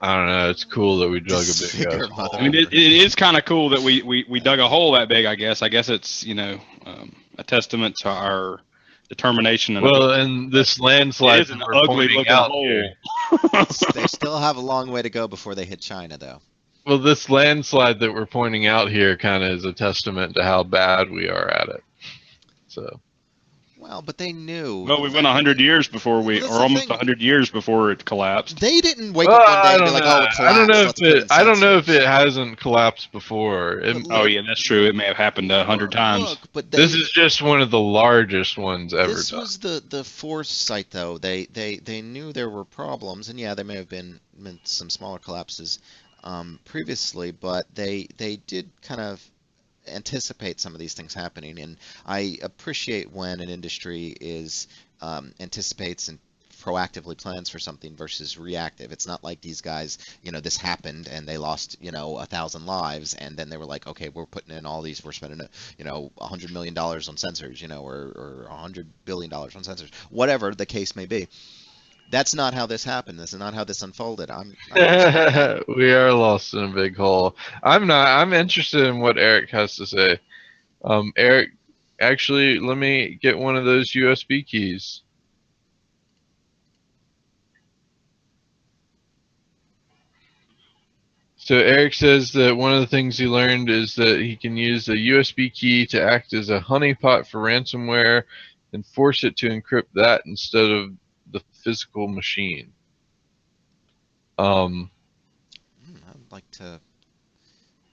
I don't know. It's cool that we dug a big Disfigure ass hole. Mother I mean, it is kind of cool that we dug a hole that big. I guess it's a testament to our determination. And Well, and this landslide it is an that we're ugly pointing looking out hole. here. They still have a long way to go before they hit China, though. Well, this landslide that we're pointing out here kind of is a testament to how bad we are at it. So. Well, but they knew. Well, we went 100 years before Well, that's or the almost thing. 100 years before it collapsed. They didn't wake Well, up one day I and be don't like, know. "Oh, it collapsed. I don't know Let's if put in I don't know if sensors." it hasn't collapsed before. Oh yeah, that's true. It may have happened 100 times. Look, but This is just one of the largest ones ever this done. was the foresight, though. They knew there were problems, and yeah, there may have been some smaller collapses previously, but they did kind of anticipate some of these things happening, and I appreciate when an industry is anticipates and proactively plans for something versus reactive. It's not like these guys, this happened and they lost, 1,000 lives, and then they were like, okay, we're putting in all these, we're spending, $100 million on sensors, or $100 billion on sensors, whatever the case may be. That's not how this happened. This is not how this unfolded. We are lost in a big hole. I'm not. I'm interested in what Eric has to say. Eric, actually, let me get one of those USB keys. So Eric says that one of the things he learned is that he can use a USB key to act as a honeypot for ransomware and force it to encrypt that instead of the physical machine. I'd like to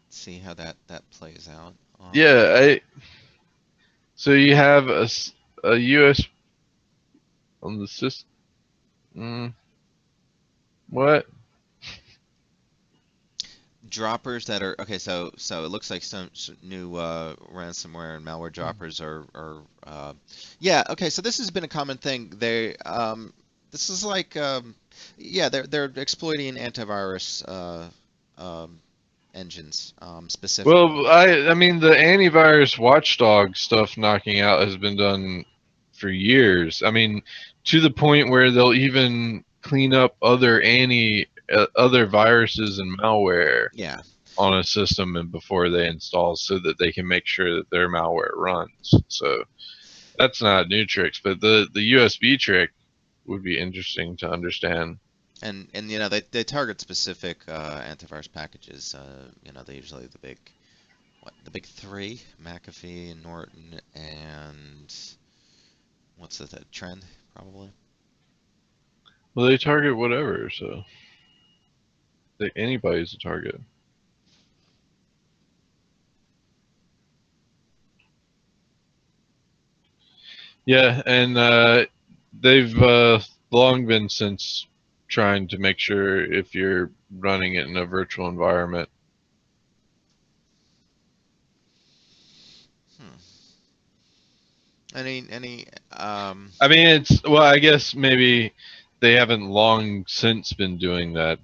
see how that plays out. Yeah, so you have a USB on the system. What? Droppers that are okay. So it looks like some new ransomware and malware droppers are yeah. Okay, so this has been a common thing. This is like yeah, they're exploiting antivirus engines specifically. Well, I mean the antivirus watchdog stuff knocking out has been done for years. I mean, to the point where they'll even clean up other viruses and malware Yeah. on a system and before they install, so that they can make sure that their malware runs. So that's not new tricks, but the USB trick would be interesting to understand. And you know they target specific antivirus packages. You know they usually the big three: McAfee, Norton, and what's the Trend probably. Well, they target whatever, so anybody's a target. Yeah, and they've long been since trying to make sure if you're running it in a virtual environment. Any I mean, well, I guess maybe they haven't long since been doing that.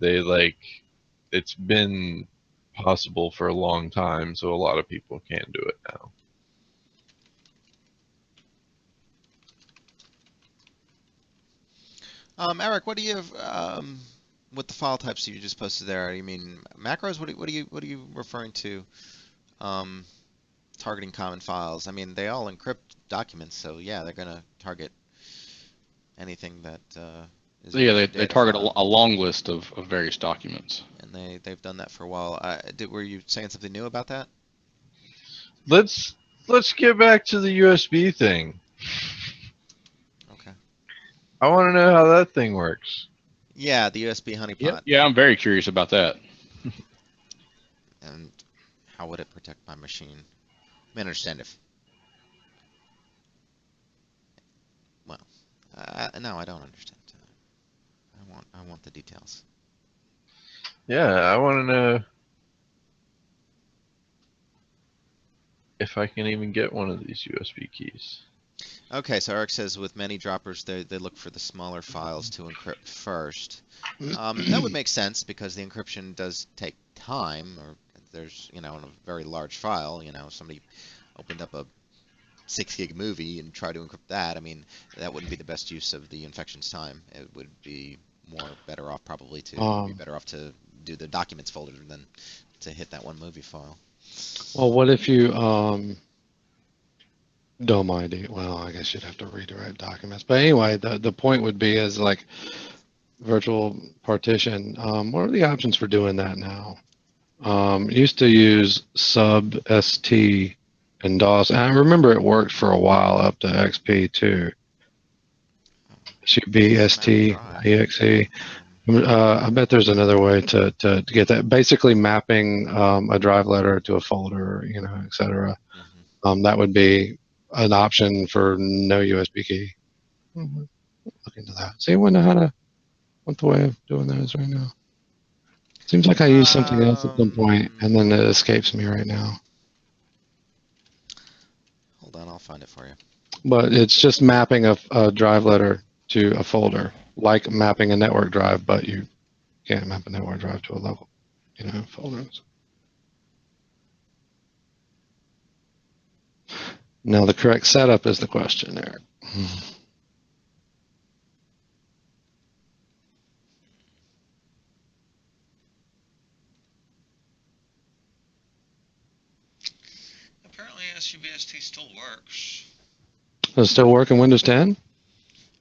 It's been possible for a long time, so a lot of people can do it now. Eric, what do you with the file types you just posted there? You mean macros? What are you referring to? Um, Targeting common files. I mean, they all encrypt documents, so yeah, they're gonna target anything that is So yeah, a they data target file, a long list of various documents. and they've done that for a while. Were you saying something new about that? Let's get back to the USB thing. Okay. I want to know how that thing works. Yeah, the USB honeypot. Yeah, I'm very curious about that. And how would it protect my machine? I mean, understand if. Well, no, I don't understand. I want the details. Yeah, I want to know if I can even get one of these USB keys. Okay, so Eric says with many droppers, they look for the smaller files to encrypt first. That would make sense because the encryption does take time, or there's, you know, in a very large file, you know, somebody opened up a 6 gig movie and tried to encrypt that. I mean, that wouldn't be the best use of the infection's time. It would be better off probably to do the documents folder than to hit that one movie file. Well, what if you DOM ID? Well, I guess you'd have to redirect documents. But anyway, the point would be is like virtual partition. What are the options for doing that now? Used to use Subst and DOS, and I remember it worked for a while up to XP too. SUBST.exe. I bet there's another way to get that. Basically, mapping a drive letter to a folder, you know, etc. That would be an option for no USB key. Look into that. See, I wonder what the way of doing that is right now. Seems like I used something else at some point, and then it escapes me right now. Hold on, I'll find it for you. But it's just mapping a drive letter to a folder, like mapping a network drive, but you can't map a network drive to a local, you know, folders. Now, the correct setup is the question there. Apparently, SUBST still works. Does it still work in Windows 10?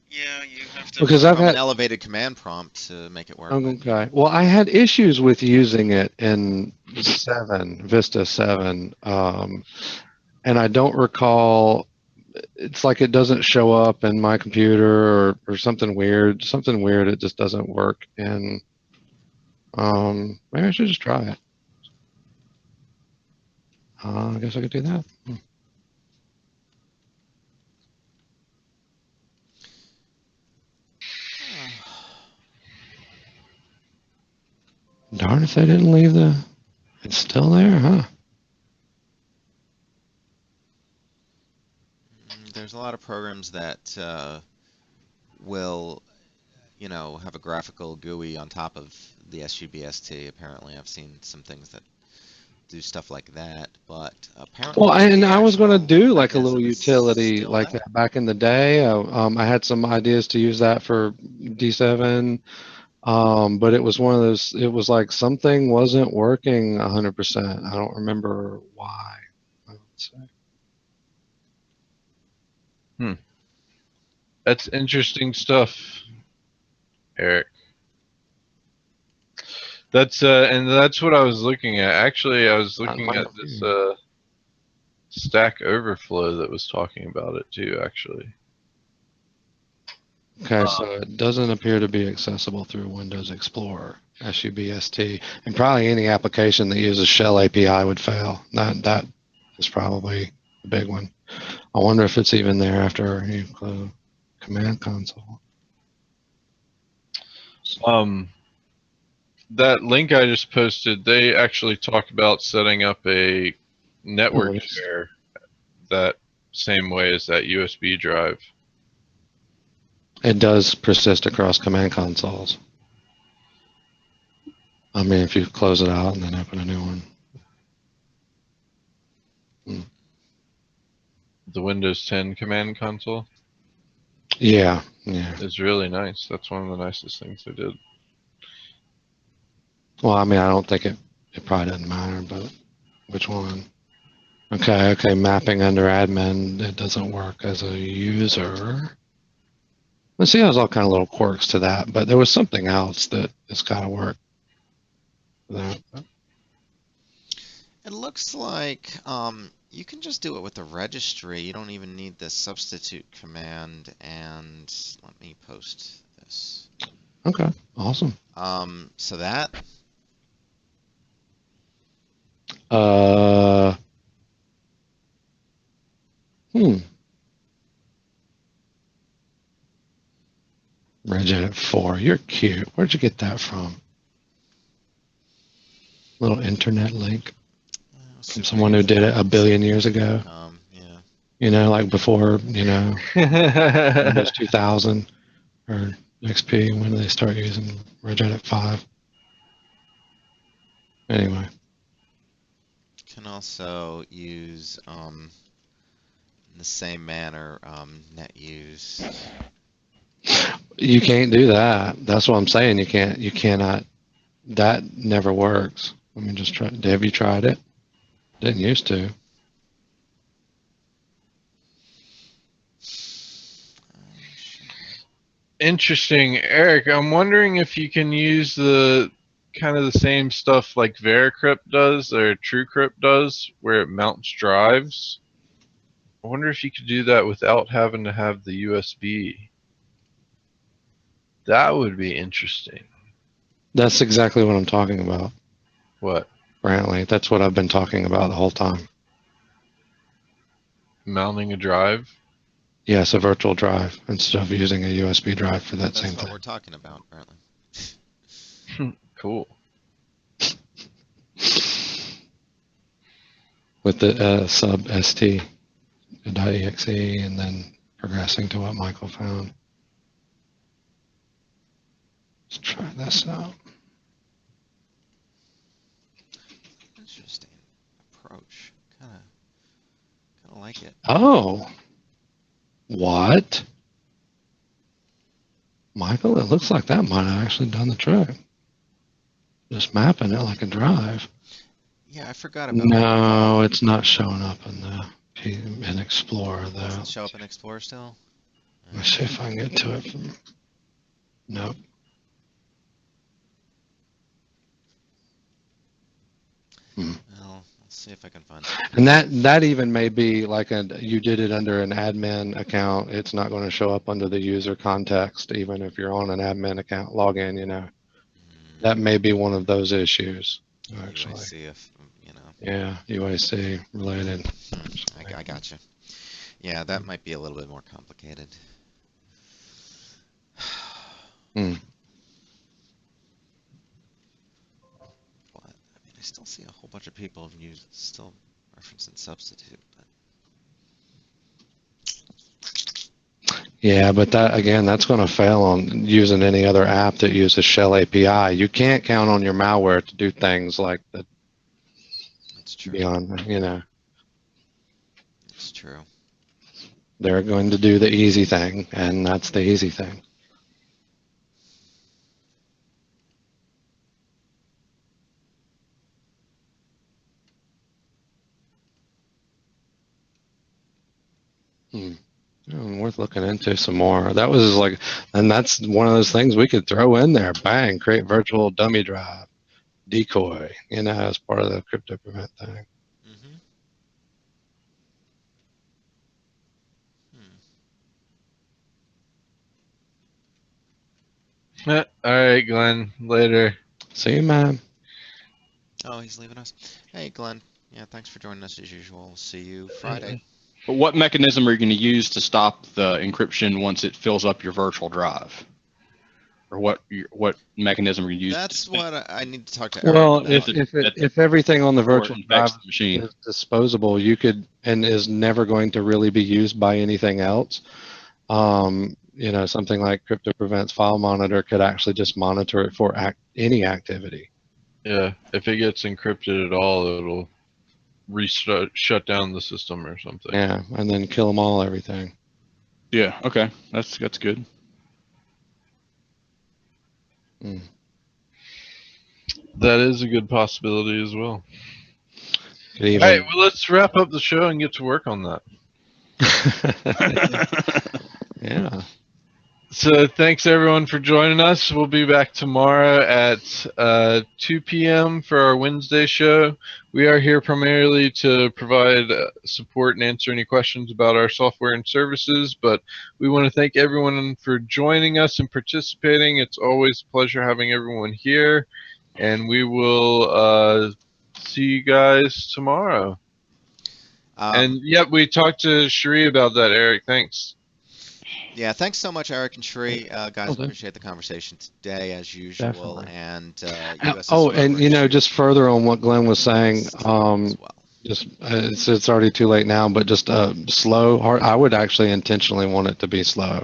Yeah, you have to. Because I've From an had. elevated command prompt to make it work. But Okay. Well, I had issues with using it in Vista 7, and I don't recall. It's like it doesn't show up in my computer or something weird. Something weird. It just doesn't work. And maybe I should just try it. I guess I could do that. Darn if they didn't leave the. It's still there, huh? there's a lot of programs that will, have a graphical GUI on top of the SUBST. Apparently, I've seen some things that do stuff like that, but apparently. Well, and the I was going to actual do like a little mechanism is utility still like there. that back in the day. I had some ideas to use that for D7, but it was one of those. It was like something wasn't working 100%. I don't remember why. I would say. That's interesting stuff, Eric. That's and that's what I was looking at. Actually, I was looking at this Stack Overflow that was talking about it too. Actually. Okay, so it doesn't appear to be accessible through Windows Explorer, SUBST, and probably any application that uses Shell API would fail. That is probably the big one. I wonder if it's even there after you close Command Console. That link I just posted, they actually talk about setting up a network share that same way as that USB drive. It does persist across Command Consoles. I mean, if you close it out and then open a new one. The Windows 10 Command Console? Yeah. It's really nice. That's one of the nicest things they did. Well, I mean, I don't think it probably doesn't matter, but which one? Okay, mapping under admin, it doesn't work as a user. Let's see, there's all kind of little quirks to that, but there was something else that has got to work. It looks like you can just do it with the registry. You don't even need the substitute command. And let me post this. Okay, awesome. So that. Regedit 4, you're cute. Where'd you get that from? Little internet link from someone who did it a billion years ago. Yeah. Like before, Windows 2000 or XP. When did they start using Regedit 5? Anyway. Can also use in the same manner netuse. You can't do that. That's what I'm saying. You cannot. That never works. Let me just try. Have you tried it? Didn't used to. Interesting. Eric, I'm wondering if you can use the kind of the same stuff like VeriCrypt does or TrueCrypt does, where it mounts drives. I wonder if you could do that without having to have the USB. That would be interesting. That's exactly what I'm talking about. What? Brantley, that's what I've been talking about the whole time. Mounting a drive? Yes, a virtual drive instead of using a USB drive for that same thing. That's what we're talking about, apparently. Cool. With the Subst.exe and then progressing to what Michael found. Let's try this out. Interesting approach. Kind of like it. Oh. What? Michael, it looks like that might have actually done the trick. Just mapping it like a drive. Yeah, I forgot about. No, it's not showing up in the in Explorer though. Doesn't show up in Explorer still? Let me see if I can get to it from. Nope. Well, let's see if I can find it. And that even may be like you did it under an admin account. It's not going to show up under the user context, even if you're on an admin account login. That may be one of those issues. Actually, UIC if you know. Yeah, UIC related. I got you. Yeah, that might be a little bit more complicated. What? I mean, I still see a whole bunch of people still referencing substitute, but. Yeah, but that again, that's going to fail on using any other app that uses Shell API. You can't count on your malware to do things like that. That's true. Beyond, It's true. They're going to do the easy thing, and that's the easy thing. Worth looking into some more. That was like, and that's one of those things we could throw in there. Bang, create virtual dummy drive, decoy, as part of the CryptoPrevent thing. All right, Glenn. Later. See you, man. Oh, he's leaving us. Hey, Glenn. Yeah, thanks for joining us as usual. See you Friday. But what mechanism are you going to use to stop the encryption once it fills up your virtual drive? Or what mechanism are you using? That's what I need to talk to Eric Well, about. if everything on the virtual drive machine is disposable, you could, and is never going to really be used by anything else. Something like CryptoPrevent's file monitor could actually just monitor it for any activity. Yeah, if it gets encrypted at all, it'll shut down the system or something. Yeah, and then kill them all, everything. Yeah, okay. That's good. That is a good possibility as well. All right, well, let's wrap up the show and get to work on that. Yeah. So thanks everyone for joining us. We'll be back tomorrow at 2 p.m. for our Wednesday show. We are here primarily to provide support and answer any questions about our software and services, but we want to thank everyone for joining us and participating. It's always a pleasure having everyone here, and we will see you guys tomorrow. And yep, we talked to Cherie about that, Eric. Thanks. Yeah, thanks so much, Eric and Cherie. Guys, appreciate the conversation today as usual. Definitely. And just further on what Glenn was saying, it's already too late now, but just slow. I would actually intentionally want it to be slow.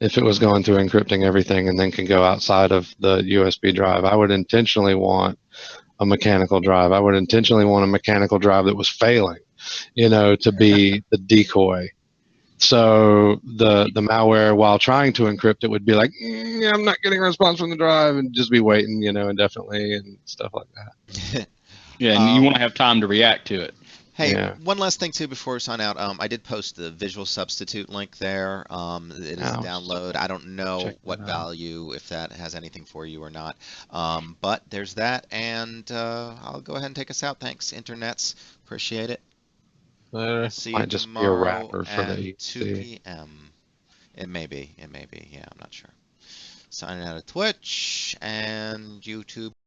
If it was going through encrypting everything and then can go outside of the USB drive, I would intentionally want a mechanical drive. I would intentionally want a mechanical drive that was failing, to be the decoy. So the malware, while trying to encrypt it, would be like, I'm not getting a response from the drive, and just be waiting, indefinitely and stuff like that. Yeah, and you want to have time to react to it. Hey, one last thing too before we sign out. I did post the visual substitute link there. It is a download. I don't know what value, if that has anything for you or not. But there's that, and I'll go ahead and take us out. Thanks, internets. Appreciate it. See you might just be a wrapper for at the 2 p.m. It may be. Yeah, I'm not sure. Signing out of Twitch and YouTube.